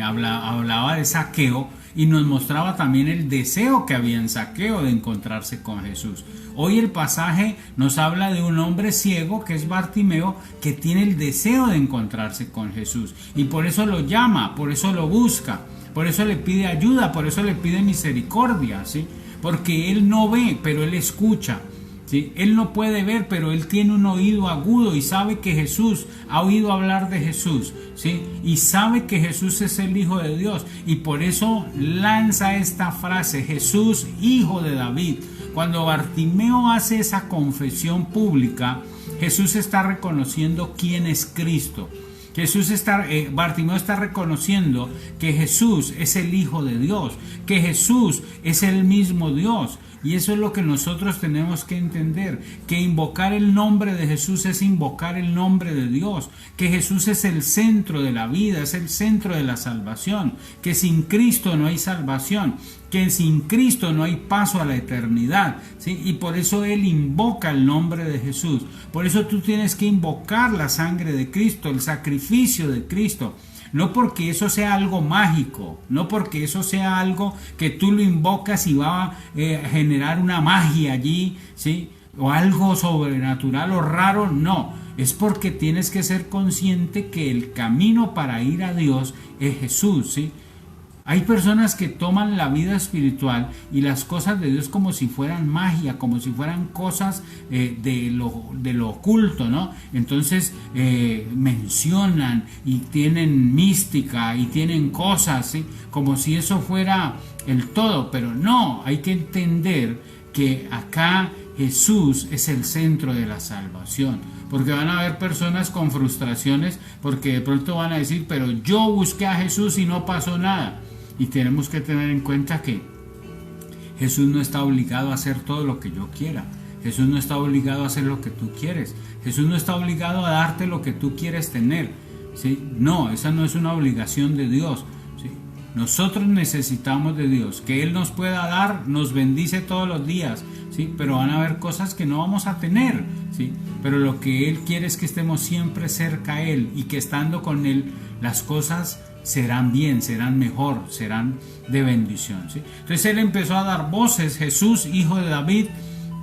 hablaba de Zaqueo, y nos mostraba también el deseo que había en Zaqueo de encontrarse con Jesús. Hoy el pasaje nos habla de un hombre ciego, que es Bartimeo, que tiene el deseo de encontrarse con Jesús, y por eso lo llama, por eso lo busca, por eso le pide ayuda, por eso le pide misericordia, ¿sí? Porque él no ve, pero él escucha, ¿sí? Él no puede ver, pero él tiene un oído agudo y sabe que Jesús, ha oído hablar de Jesús, ¿sí? Y sabe que Jesús es el Hijo de Dios, y por eso lanza esta frase: Jesús, hijo de David. Cuando Bartimeo hace esa confesión pública, Jesús está reconociendo quién es Cristo. Bartimeo está reconociendo que Jesús es el Hijo de Dios, que Jesús es el mismo Dios. Y eso es lo que nosotros tenemos que entender, que invocar el nombre de Jesús es invocar el nombre de Dios, que Jesús es el centro de la vida, es el centro de la salvación, que sin Cristo no hay salvación, que sin Cristo no hay paso a la eternidad, ¿sí? Y por eso Él invoca el nombre de Jesús. Por eso tú tienes que invocar la sangre de Cristo, el sacrificio de Cristo. No porque eso sea algo mágico, no porque eso sea algo que tú lo invocas y va a generar una magia allí, ¿sí? O algo sobrenatural o raro, no. Es porque tienes que ser consciente que el camino para ir a Dios es Jesús, ¿sí? Hay personas que toman la vida espiritual y las cosas de Dios como si fueran magia, como si fueran cosas de lo oculto, ¿no? Entonces mencionan y tienen mística y tienen cosas, ¿sí? Como si eso fuera el todo, pero no, hay que entender que acá Jesús es el centro de la salvación. Porque van a haber personas con frustraciones porque de pronto van a decir, pero yo busqué a Jesús y no pasó nada. Y tenemos que tener en cuenta que Jesús no está obligado a hacer todo lo que yo quiera. Jesús no está obligado a hacer lo que tú quieres. Jesús no está obligado a darte lo que tú quieres tener, ¿sí? No, esa no es una obligación de Dios, ¿sí? Nosotros necesitamos de Dios, que Él nos pueda dar, nos bendice todos los días, ¿sí? Pero van a haber cosas que no vamos a tener, ¿sí? Pero lo que Él quiere es que estemos siempre cerca a Él, y que estando con Él las cosas serán bien, serán mejor, serán de bendición, ¿sí? Entonces Él empezó a dar voces: Jesús, hijo de David,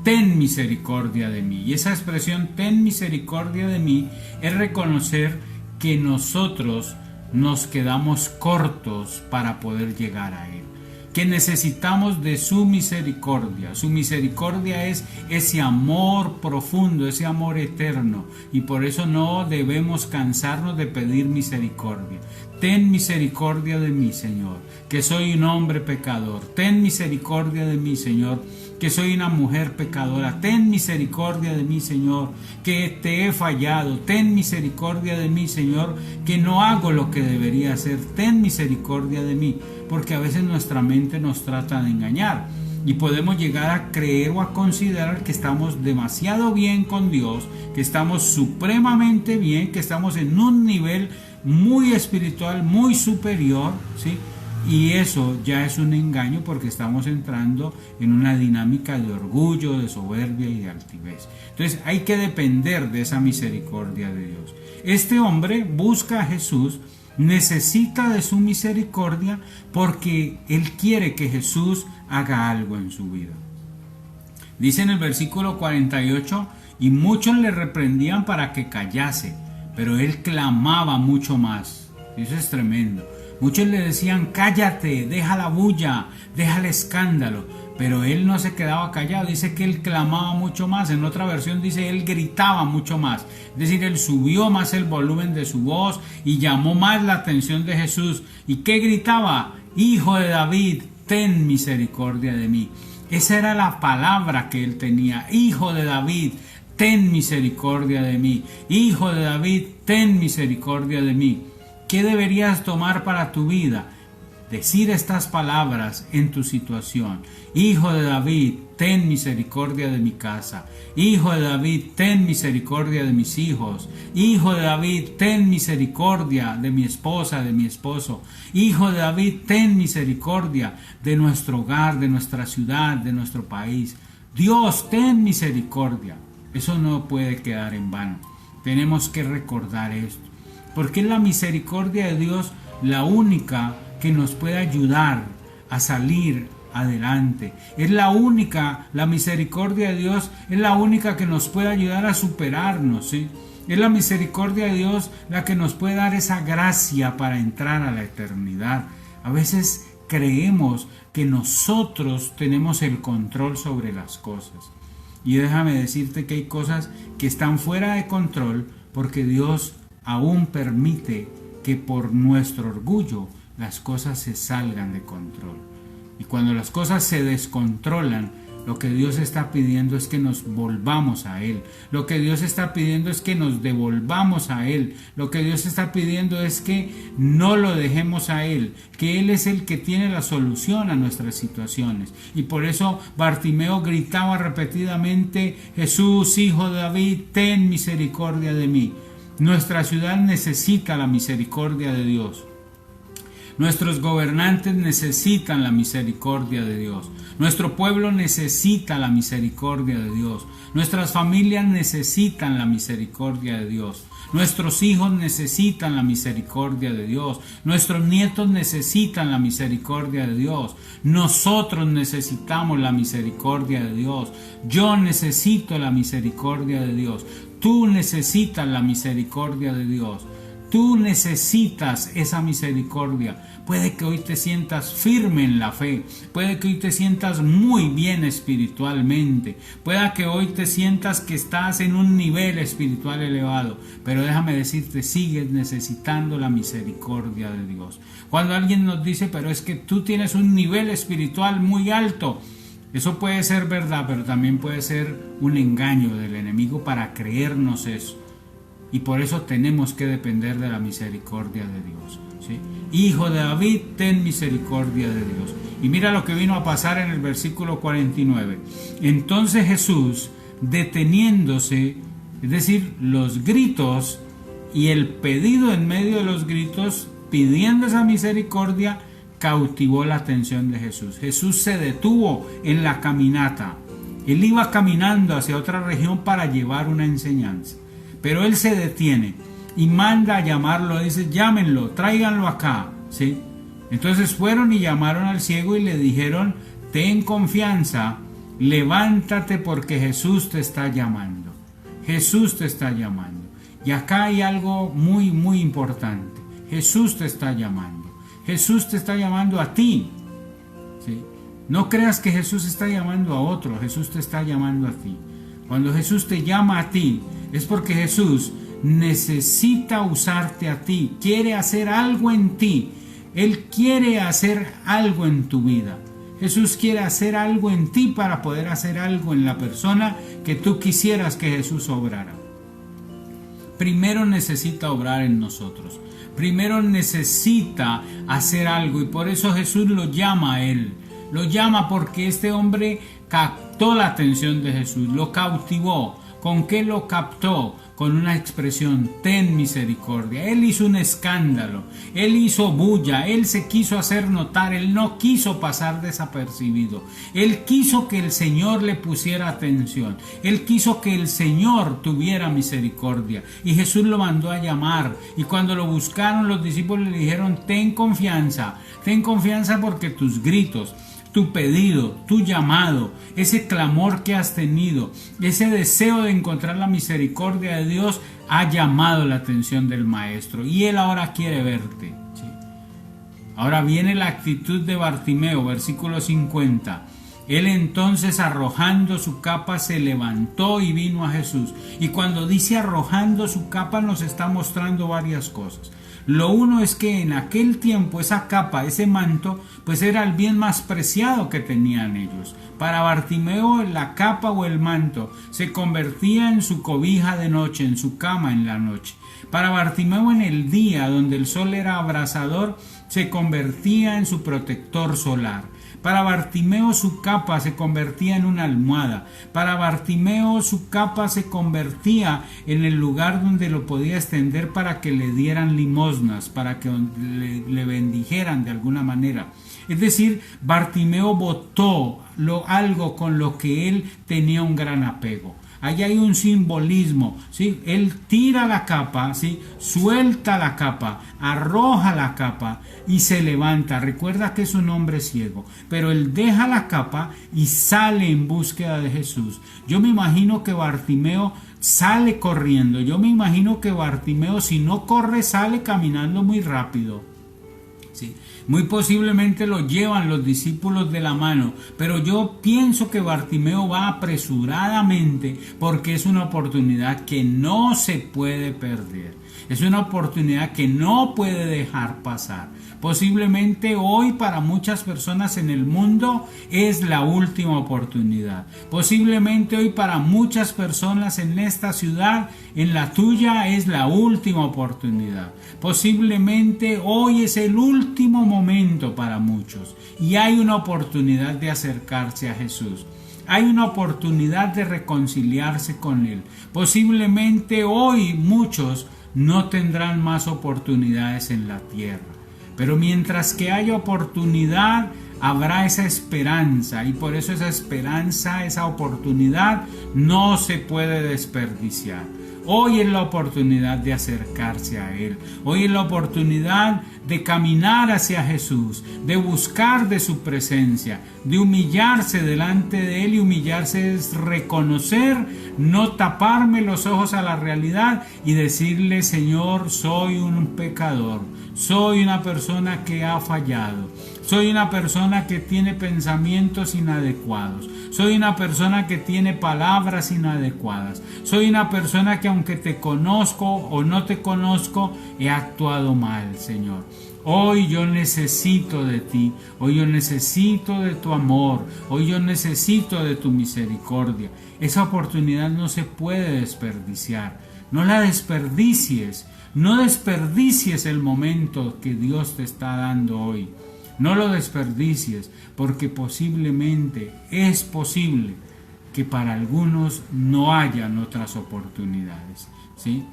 ten misericordia de mí. Y esa expresión, ten misericordia de mí, es reconocer que nosotros nos quedamos cortos para poder llegar a Él, que necesitamos de su misericordia. Su misericordia es ese amor profundo, ese amor eterno, y por eso no debemos cansarnos de pedir misericordia. Ten misericordia de mí, Señor, que soy un hombre pecador. Ten misericordia de mí, Señor, que soy una mujer pecadora. Ten misericordia de mí, Señor, que te he fallado. Ten misericordia de mí, Señor, que no hago lo que debería hacer. Ten misericordia de mí, porque a veces nuestra mente nos trata de engañar y podemos llegar a creer o a considerar que estamos demasiado bien con Dios, que estamos supremamente bien, que estamos en un nivel muy espiritual, muy superior, ¿sí? Y eso ya es un engaño, porque estamos entrando en una dinámica de orgullo, de soberbia y de altivez. Entonces hay que depender de esa misericordia de Dios. Este hombre busca a Jesús, necesita de su misericordia, porque él quiere que Jesús haga algo en su vida. Dice en el versículo 48, y muchos le reprendían para que callase, pero él clamaba mucho más. Eso es tremendo. Muchos le decían, cállate, deja la bulla, deja el escándalo, pero él no se quedaba callado. Dice que él clamaba mucho más. En otra versión dice, él gritaba mucho más. Es decir, él subió más el volumen de su voz y llamó más la atención de Jesús. ¿Y qué gritaba? Hijo de David, ten misericordia de mí. Esa era la palabra que él tenía. Hijo de David, ten misericordia de mí. Hijo de David, ten misericordia de mí. ¿Qué deberías tomar para tu vida? Decir estas palabras en tu situación. Hijo de David, ten misericordia de mi casa. Hijo de David, ten misericordia de mis hijos. Hijo de David, ten misericordia de mi esposa, de mi esposo. Hijo de David, ten misericordia de nuestro hogar, de nuestra ciudad, de nuestro país. Dios, ten misericordia. Eso no puede quedar en vano. Tenemos que recordar esto, porque es la misericordia de Dios la única que nos puede ayudar a salir adelante. Es la misericordia de Dios es la única que nos puede ayudar a superarnos, ¿sí? Es la misericordia de Dios la que nos puede dar esa gracia para entrar a la eternidad. A veces creemos que nosotros tenemos el control sobre las cosas. Y déjame decirte que hay cosas que están fuera de control, porque Dios aún permite que por nuestro orgullo las cosas se salgan de control. Y cuando las cosas se descontrolan, lo que Dios está pidiendo es que nos volvamos a Él. Lo que Dios está pidiendo es que nos devolvamos a Él. Lo que Dios está pidiendo es que no lo dejemos a Él, que Él es el que tiene la solución a nuestras situaciones. Y por eso Bartimeo gritaba repetidamente, Jesús, Hijo de David, ten misericordia de mí. Nuestra ciudad necesita la misericordia de Dios. Nuestros gobernantes necesitan la misericordia de Dios. Nuestro pueblo necesita la misericordia de Dios. Nuestras familias necesitan la misericordia de Dios. Nuestros hijos necesitan la misericordia de Dios. Nuestros nietos necesitan la misericordia de Dios. Nosotros necesitamos la misericordia de Dios. Yo necesito la misericordia de Dios. Tú necesitas la misericordia de Dios. Tú necesitas esa misericordia. Puede que hoy te sientas firme en la fe. Puede que hoy te sientas muy bien espiritualmente. Puede que hoy te sientas que estás en un nivel espiritual elevado. Pero déjame decirte, sigues necesitando la misericordia de Dios. Cuando alguien nos dice, pero es que tú tienes un nivel espiritual muy alto. Eso puede ser verdad, pero también puede ser un engaño del enemigo para creernos eso. Y por eso tenemos que depender de la misericordia de Dios, ¿sí? Hijo de David, ten misericordia de Dios. Y mira lo que vino a pasar en el versículo 49. Entonces Jesús, deteniéndose, es decir, los gritos y el pedido en medio de los gritos, pidiendo esa misericordia, cautivó la atención de Jesús. Jesús se detuvo en la caminata. Él iba caminando hacia otra región para llevar una enseñanza. Pero él se detiene y manda a llamarlo, dice, llámenlo, tráiganlo acá, ¿sí? Entonces fueron y llamaron al ciego y le dijeron, ten confianza, levántate porque Jesús te está llamando. Jesús te está llamando. Y acá hay algo muy, muy importante. Jesús te está llamando. Jesús te está llamando a ti. ¿Sí? No creas que Jesús está llamando a otro. Jesús te está llamando a ti. Cuando Jesús te llama a ti, es porque Jesús necesita usarte a ti. Quiere hacer algo en ti. Él quiere hacer algo en tu vida. Jesús quiere hacer algo en ti para poder hacer algo en la persona que tú quisieras que Jesús obrara. Primero necesita obrar en nosotros. Primero necesita hacer algo y por eso Jesús lo llama a él. Lo llama porque este hombre captó la atención de Jesús, lo cautivó. ¿Con qué lo captó? Con una expresión: ten misericordia. Él hizo un escándalo, él hizo bulla, él se quiso hacer notar, él no quiso pasar desapercibido. Él quiso que el Señor le pusiera atención, él quiso que el Señor tuviera misericordia. Y Jesús lo mandó a llamar, y cuando lo buscaron los discípulos le dijeron: ten confianza porque tus gritos, tu pedido, tu llamado, ese clamor que has tenido, ese deseo de encontrar la misericordia de Dios ha llamado la atención del Maestro y Él ahora quiere verte. ¿Sí? Ahora viene la actitud de Bartimeo, versículo 50. Él entonces, arrojando su capa, se levantó y vino a Jesús. Y cuando dice arrojando su capa, nos está mostrando varias cosas. Lo uno es que en aquel tiempo esa capa, ese manto, pues era el bien más preciado que tenían ellos. Para Bartimeo la capa o el manto se convertía en su cobija de noche, en su cama en la noche. Para Bartimeo en el día, donde el sol era abrasador, se convertía en su protector solar. Para Bartimeo su capa se convertía en una almohada. Para Bartimeo su capa se convertía en el lugar donde lo podía extender para que le dieran limosnas, para que le bendijeran de alguna manera. Es decir, Bartimeo botó algo con lo que él tenía un gran apego. Allí hay un simbolismo, ¿sí? Él tira la capa, ¿sí? Suelta la capa, arroja la capa y se levanta. Recuerda que es un hombre ciego, pero él deja la capa y sale en búsqueda de Jesús. Yo me imagino que Bartimeo sale corriendo. Yo me imagino que Bartimeo, si no corre, sale caminando muy rápido. Sí. Muy posiblemente lo llevan los discípulos de la mano, pero yo pienso que Bartimeo va apresuradamente porque es una oportunidad que no se puede perder. Es una oportunidad que no puede dejar pasar. Posiblemente hoy para muchas personas en el mundo es la última oportunidad. Posiblemente hoy para muchas personas en esta ciudad, en la tuya, es la última oportunidad. Posiblemente hoy es el último momento para muchos y hay una oportunidad de acercarse a Jesús. Hay una oportunidad de reconciliarse con Él. Posiblemente hoy muchos no tendrán más oportunidades en la tierra. Pero mientras que haya oportunidad, habrá esa esperanza y por eso esa esperanza, esa oportunidad no se puede desperdiciar. Hoy es la oportunidad de acercarse a Él. Hoy es la oportunidad de caminar hacia Jesús, de buscar de su presencia, de humillarse delante de Él. Y humillarse es reconocer, no taparme los ojos a la realidad y decirle: Señor, soy un pecador, soy una persona que ha fallado, soy una persona que tiene pensamientos inadecuados, soy una persona que tiene palabras inadecuadas, soy una persona que aunque te conozco o no te conozco, he actuado mal, Señor. Hoy yo necesito de ti, hoy yo necesito de tu amor, hoy yo necesito de tu misericordia. Esa oportunidad no se puede desperdiciar, no la desperdicies, no desperdicies el momento que Dios te está dando hoy. No lo desperdicies, porque posiblemente es posible que para algunos no hayan otras oportunidades, ¿sí?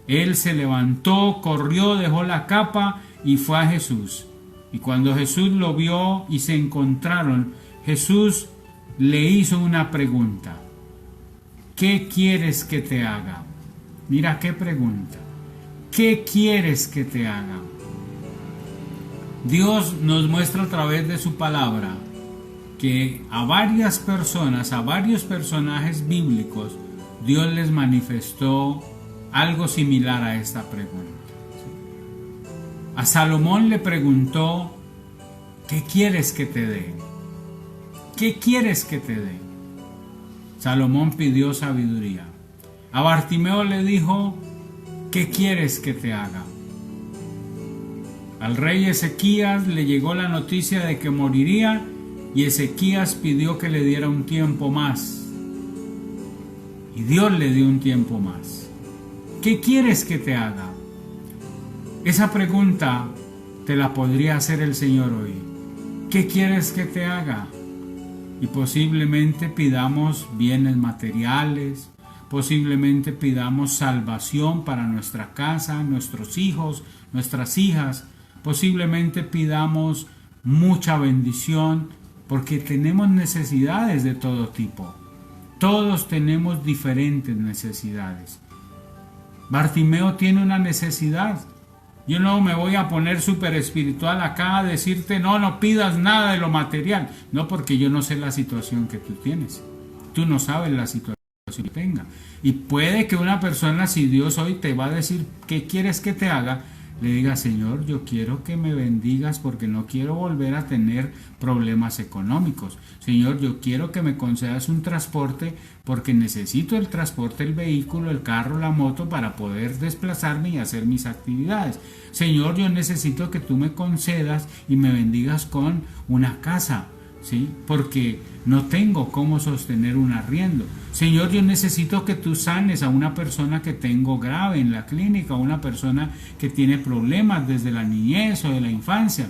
Él se levantó, corrió, dejó la capa y fue a Jesús. Y cuando Jesús lo vio y se encontraron, Jesús le hizo una pregunta: ¿qué quieres que te haga? Mira qué pregunta. ¿Qué quieres que te haga? Dios nos muestra a través de su palabra que a varias personas, a varios personajes bíblicos, Dios les manifestó algo similar a esta pregunta. A Salomón le preguntó: ¿qué quieres que te dé? ¿Qué quieres que te dé? Salomón pidió sabiduría. A Bartimeo le dijo: ¿qué quieres que te haga? Al rey Ezequías le llegó la noticia de que moriría y Ezequías pidió que le diera un tiempo más. Y Dios le dio un tiempo más. ¿Qué quieres que te haga? Esa pregunta te la podría hacer el Señor hoy. ¿Qué quieres que te haga? Y posiblemente pidamos bienes materiales, posiblemente pidamos salvación para nuestra casa, nuestros hijos, nuestras hijas, posiblemente pidamos mucha bendición, porque tenemos necesidades de todo tipo. Todos tenemos diferentes necesidades. Bartimeo tiene una necesidad. Yo no me voy a poner súper espiritual acá a decirte no pidas nada de lo material. No, porque yo no sé la situación que tú tienes. Tú no sabes la situación que tenga. Y puede que una persona, si Dios hoy te va a decir qué quieres que te haga, le diga: Señor, yo quiero que me bendigas porque no quiero volver a tener problemas económicos. Señor, yo quiero que me concedas un transporte porque necesito el transporte, el vehículo, el carro, la moto para poder desplazarme y hacer mis actividades. Señor, yo necesito que tú me concedas y me bendigas con una casa, ¿sí? Porque no tengo cómo sostener un arriendo. Señor, yo necesito que tú sanes a una persona que tengo grave en la clínica, a una persona que tiene problemas desde la niñez o de la infancia.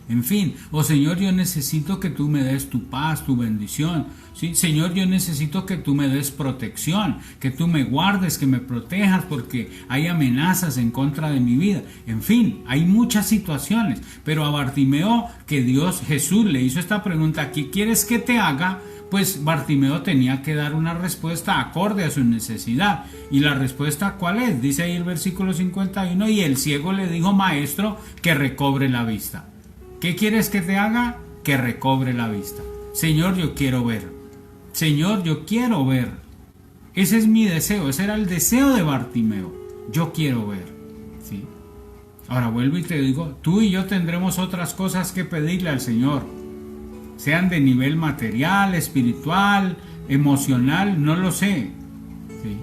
En fin, Señor, yo necesito que tú me des tu paz, tu bendición. ¿Sí? Señor, yo necesito que tú me des protección, que tú me guardes, que me protejas porque hay amenazas en contra de mi vida. En fin, hay muchas situaciones, pero a Bartimeo, que Jesús le hizo esta pregunta: ¿qué quieres que te haga? Pues Bartimeo tenía que dar una respuesta acorde a su necesidad. ¿Y la respuesta cuál es? Dice ahí el versículo 51: y el ciego le dijo: Maestro, que recobre la vista. ¿Qué quieres que te haga? Que recobre la vista. Señor, yo quiero ver. Señor, yo quiero ver. Ese es mi deseo, ese era el deseo de Bartimeo. Yo quiero ver. ¿Sí? Ahora vuelvo y te digo, tú y yo tendremos otras cosas que pedirle al Señor, sean de nivel material, espiritual, emocional, no lo sé. ¿Sí?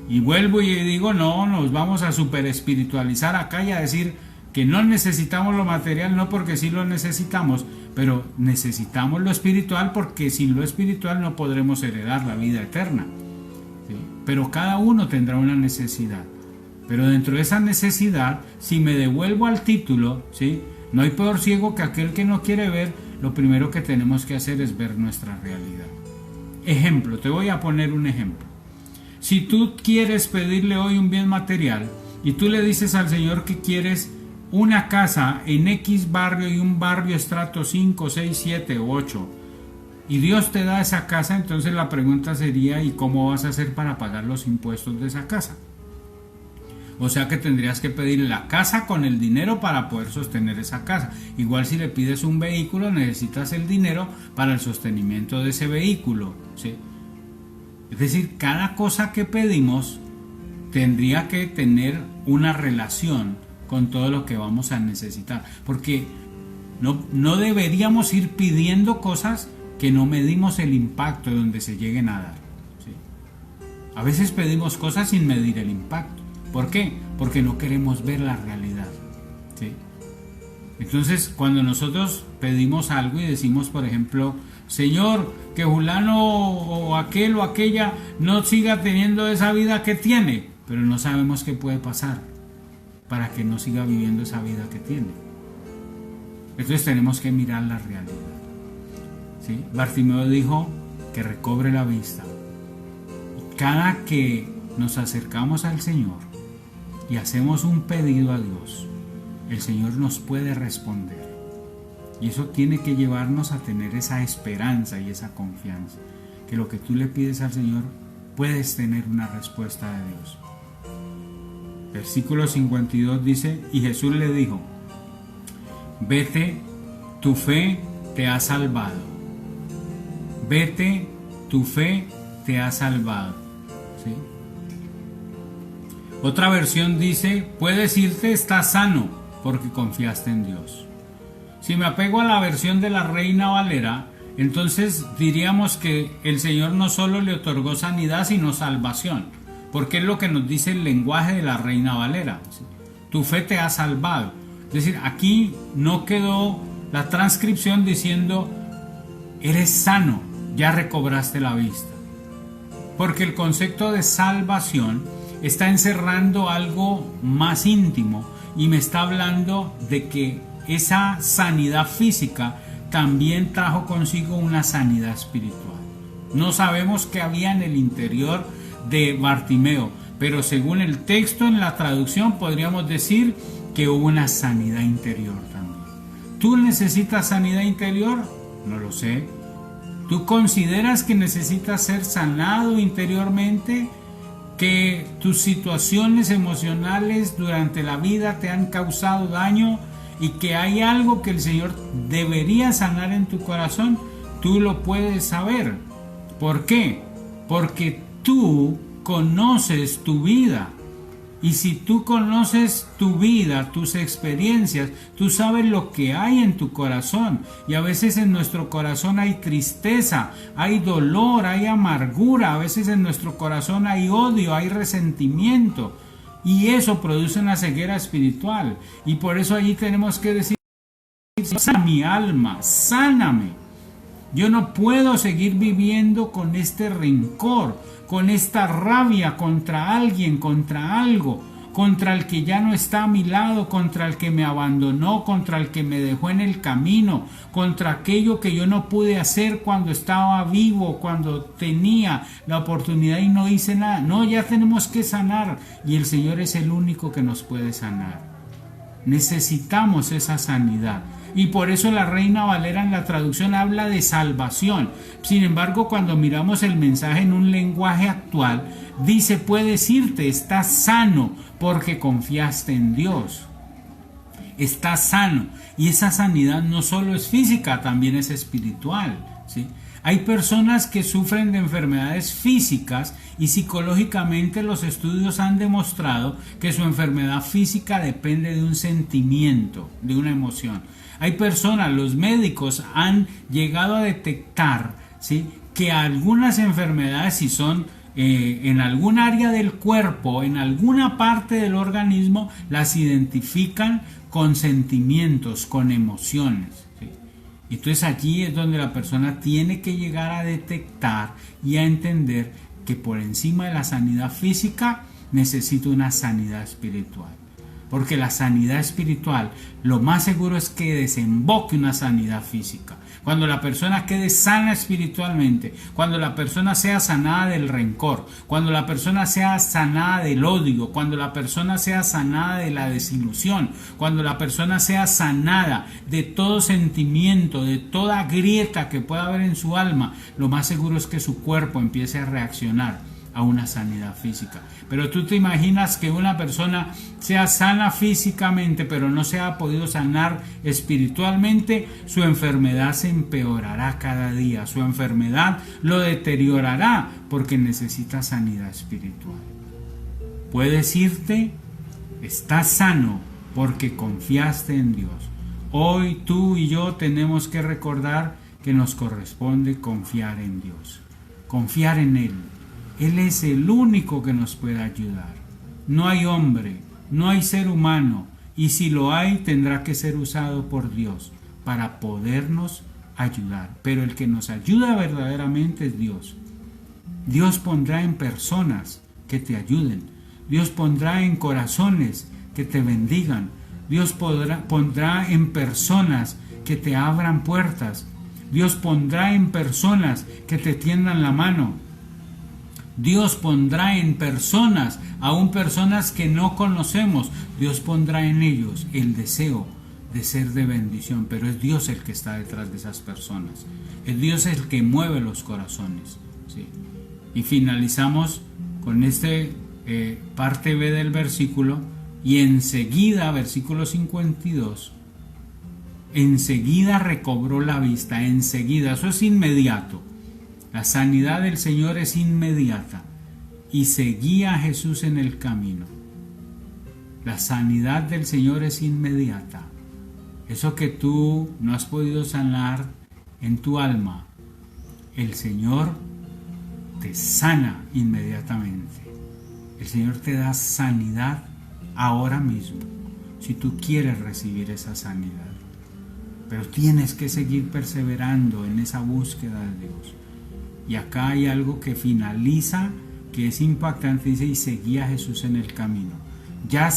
Y vuelvo y digo, no, nos vamos a super espiritualizar acá y a decir que no necesitamos lo material, no, porque sí lo necesitamos, pero necesitamos lo espiritual, porque sin lo espiritual no podremos heredar la vida eterna. ¿Sí? Pero cada uno tendrá una necesidad. Pero dentro de esa necesidad, si me devuelvo al título, ¿sí? No hay peor ciego que aquel que no quiere ver. Lo primero que tenemos que hacer es ver nuestra realidad. Ejemplo, te voy a poner un ejemplo. Si tú quieres pedirle hoy un bien material y tú le dices al Señor que quieres una casa en X barrio y un barrio estrato 5, 6, 7, 8, y Dios te da esa casa, entonces la pregunta sería: ¿y cómo vas a hacer para pagar los impuestos de esa casa? O sea que tendrías que pedirle la casa con el dinero para poder sostener esa casa. Igual si le pides un vehículo, necesitas el dinero para el sostenimiento de ese vehículo, ¿sí? Es decir, cada cosa que pedimos tendría que tener una relación con todo lo que vamos a necesitar, porque no deberíamos ir pidiendo cosas que no medimos el impacto de donde se lleguen a dar, ¿sí? A veces pedimos cosas sin medir el impacto. ¿Por qué? Porque no queremos ver la realidad, ¿sí? Entonces, cuando nosotros pedimos algo y decimos, por ejemplo: Señor, que fulano o aquel o aquella no siga teniendo esa vida que tiene, pero no sabemos qué puede pasar para que no siga viviendo esa vida que tiene. Entonces tenemos que mirar la realidad, ¿sí? Bartimeo dijo que recobre la vista. Cada que nos acercamos al Señor y hacemos un pedido a Dios, el Señor nos puede responder. Y eso tiene que llevarnos a tener esa esperanza y esa confianza, que lo que tú le pides al Señor, puedes tener una respuesta de Dios. Versículo 52 dice: y Jesús le dijo: vete, tu fe te ha salvado. Vete, tu fe te ha salvado. ¿Sí? Otra versión dice, puedes irte, estás sano, porque confiaste en Dios. Si me apego a la versión de la Reina Valera, entonces diríamos que el Señor no solo le otorgó sanidad, sino salvación, porque es lo que nos dice el lenguaje de la Reina Valera. ¿Sí? Tu fe te ha salvado. Es decir, aquí no quedó la transcripción diciendo, eres sano, ya recobraste la vista. Porque el concepto de salvación está encerrando algo más íntimo y me está hablando de que esa sanidad física también trajo consigo una sanidad espiritual. No sabemos qué había en el interior de Bartimeo, pero según el texto en la traducción podríamos decir que hubo una sanidad interior también. ¿Tú necesitas sanidad interior? No lo sé. ¿Tú consideras que necesitas ser sanado interiormente? ¿Que tus situaciones emocionales durante la vida te han causado daño y que hay algo que el Señor debería sanar en tu corazón? Tú lo puedes saber. ¿Por qué? Porque tú conoces tu vida. Y si tú conoces tu vida, tus experiencias, tú sabes lo que hay en tu corazón. Y a veces en nuestro corazón hay tristeza, hay dolor, hay amargura. A veces en nuestro corazón hay odio, hay resentimiento. Y eso produce una ceguera espiritual. Y por eso allí tenemos que decir, sana mi alma, sáname. Yo no puedo seguir viviendo con este rencor, con esta rabia contra alguien, contra algo, contra el que ya no está a mi lado, contra el que me abandonó, contra el que me dejó en el camino, contra aquello que yo no pude hacer cuando estaba vivo, cuando tenía la oportunidad y no hice nada. No, ya tenemos que sanar y el Señor es el único que nos puede sanar. Necesitamos esa sanidad. Y por eso la Reina Valera en la traducción habla de salvación. Sin embargo, cuando miramos el mensaje en un lenguaje actual, dice, puedes irte, estás sano porque confiaste en Dios. Estás sano. Y esa sanidad no solo es física, también es espiritual. ¿Sí? Hay personas que sufren de enfermedades físicas y psicológicamente los estudios han demostrado que su enfermedad física depende de un sentimiento, de una emoción. Hay personas, los médicos han llegado a detectar, ¿sí?, que algunas enfermedades, si son en algún área del cuerpo, en alguna parte del organismo, las identifican con sentimientos, con emociones. ¿Sí? Entonces allí es donde la persona tiene que llegar a detectar y a entender que por encima de la sanidad física necesita una sanidad espiritual. Porque la sanidad espiritual, lo más seguro es que desemboque una sanidad física. Cuando la persona quede sana espiritualmente, cuando la persona sea sanada del rencor, cuando la persona sea sanada del odio, cuando la persona sea sanada de la desilusión, cuando la persona sea sanada de todo sentimiento, de toda grieta que pueda haber en su alma, lo más seguro es que su cuerpo empiece a reaccionar a una sanidad física. Pero tú te imaginas que una persona sea sana físicamente pero no se ha podido sanar espiritualmente, su enfermedad se empeorará cada día, su enfermedad lo deteriorará porque necesita sanidad espiritual. Puedes irte, estás sano porque confiaste en Dios. Hoy tú y yo tenemos que recordar que nos corresponde confiar en Dios, confiar en Él. Él es el único que nos puede ayudar. No hay hombre, no hay ser humano, y si lo hay, tendrá que ser usado por Dios para podernos ayudar. Pero el que nos ayuda verdaderamente es Dios. Dios pondrá en personas que te ayuden. Dios pondrá en corazones que te bendigan. Dios pondrá en personas que te abran puertas. Dios pondrá en personas que te tiendan la mano. Dios pondrá en personas, aún personas que no conocemos, Dios pondrá en ellos el deseo de ser de bendición, pero es Dios el que está detrás de esas personas. Es Dios el que mueve los corazones. ¿Sí? Y finalizamos con parte B del versículo, y enseguida, versículo 52, enseguida recobró la vista, enseguida, eso es inmediato. La sanidad del Señor es inmediata. Y seguía a Jesús en el camino. La sanidad del Señor es inmediata. Eso que tú no has podido sanar en tu alma, el Señor te sana inmediatamente. El Señor te da sanidad ahora mismo, si tú quieres recibir esa sanidad. Pero tienes que seguir perseverando en esa búsqueda de Dios. Y acá hay algo que finaliza, que es impactante, dice, y seguía a Jesús en el camino. Ya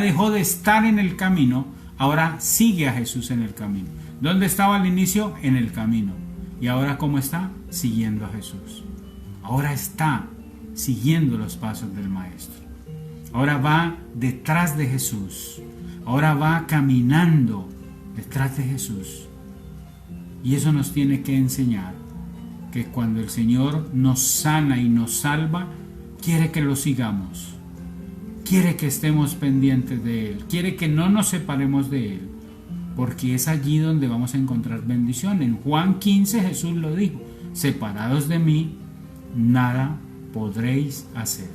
dejó de estar en el camino, ahora sigue a Jesús en el camino. ¿Dónde estaba al inicio? En el camino. ¿Y ahora cómo está? Siguiendo a Jesús. Ahora está siguiendo los pasos del Maestro. Ahora va detrás de Jesús. Ahora va caminando detrás de Jesús. Y eso nos tiene que enseñar que cuando el Señor nos sana y nos salva, quiere que lo sigamos. Quiere que estemos pendientes de Él. Quiere que no nos separemos de Él. Porque es allí donde vamos a encontrar bendición. En Juan 15 Jesús lo dijo: separados de mí, nada podréis hacer.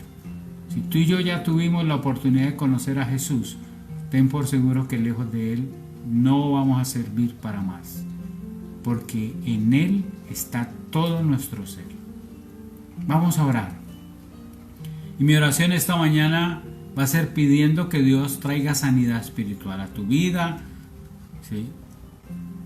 Si tú y yo ya tuvimos la oportunidad de conocer a Jesús, ten por seguro que lejos de Él no vamos a servir para más. Porque en Él está todo nuestro ser. Vamos a orar. Y mi oración esta mañana va a ser pidiendo que Dios traiga sanidad espiritual a tu vida, ¿sí?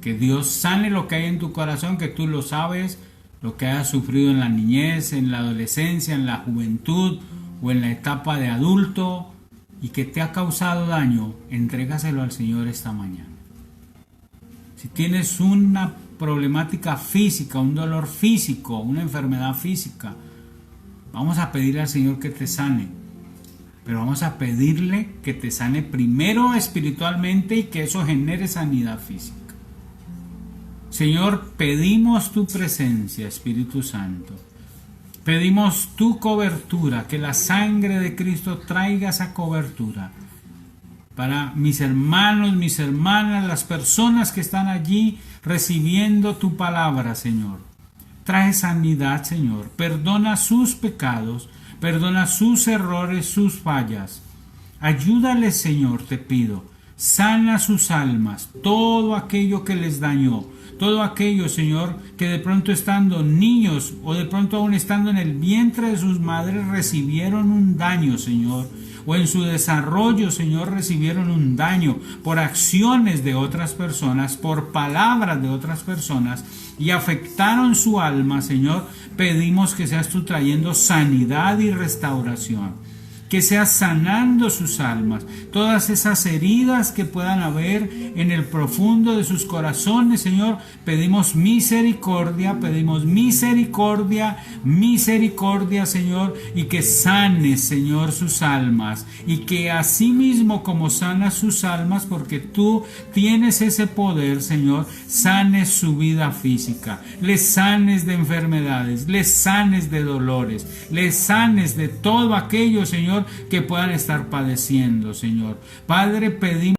Que Dios sane lo que hay en tu corazón, que tú lo sabes, lo que hayas sufrido en la niñez, en la adolescencia, en la juventud o en la etapa de adulto y que te ha causado daño, entrégaselo al Señor esta mañana. Si tienes una problemática física, un dolor físico, una enfermedad física, vamos a pedirle al Señor que te sane, pero vamos a pedirle que te sane primero espiritualmente y que eso genere sanidad física. Señor, pedimos tu presencia, Espíritu Santo. Pedimos tu cobertura, que la sangre de Cristo traiga esa cobertura para mis hermanos, mis hermanas, las personas que están allí recibiendo tu palabra, Señor. Trae sanidad, Señor. Perdona sus pecados, perdona sus errores, sus fallas. Ayúdales, Señor, te pido. Sana sus almas, todo aquello que les dañó. Todo aquello, Señor, que de pronto estando niños o de pronto aún estando en el vientre de sus madres recibieron un daño, Señor. O en su desarrollo, Señor, recibieron un daño por acciones de otras personas, por palabras de otras personas y afectaron su alma, Señor. Pedimos que seas tú trayendo sanidad y restauración. Que seas sanando sus almas, todas esas heridas que puedan haber en el profundo de sus corazones, Señor. Pedimos misericordia, misericordia, Señor, y que sanes, Señor, sus almas, y que asimismo como sanas sus almas, porque tú tienes ese poder, Señor, sanes su vida física, les sanes de enfermedades, les sanes de dolores, les sanes de todo aquello, Señor, que puedan estar padeciendo, Señor. Padre, pedimos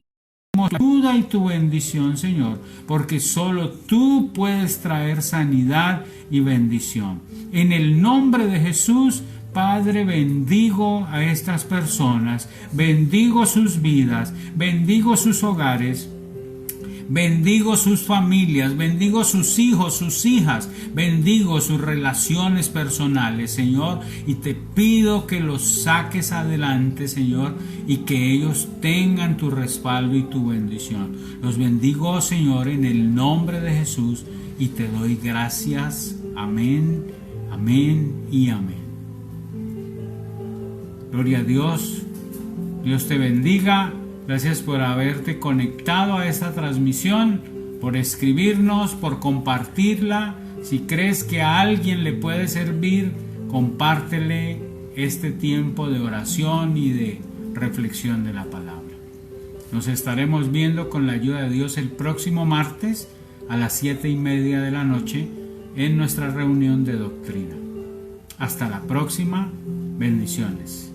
tu ayuda y tu bendición, Señor, porque solo tú puedes traer sanidad y bendición. En el nombre de Jesús, Padre, bendigo a estas personas, bendigo sus vidas, bendigo sus hogares, bendigo sus familias, bendigo sus hijos, sus hijas, bendigo sus relaciones personales, Señor, y te pido que los saques adelante, Señor, y que ellos tengan tu respaldo y tu bendición. Los bendigo, Señor, en el nombre de Jesús, y te doy gracias. Amén, amén y amén. Gloria a Dios. Dios te bendiga. Gracias por haberte conectado a esta transmisión, por escribirnos, por compartirla. Si crees que a alguien le puede servir, compártele este tiempo de oración y de reflexión de la palabra. Nos estaremos viendo con la ayuda de Dios el próximo martes a las 7:30 de la noche en nuestra reunión de doctrina. Hasta la próxima. Bendiciones.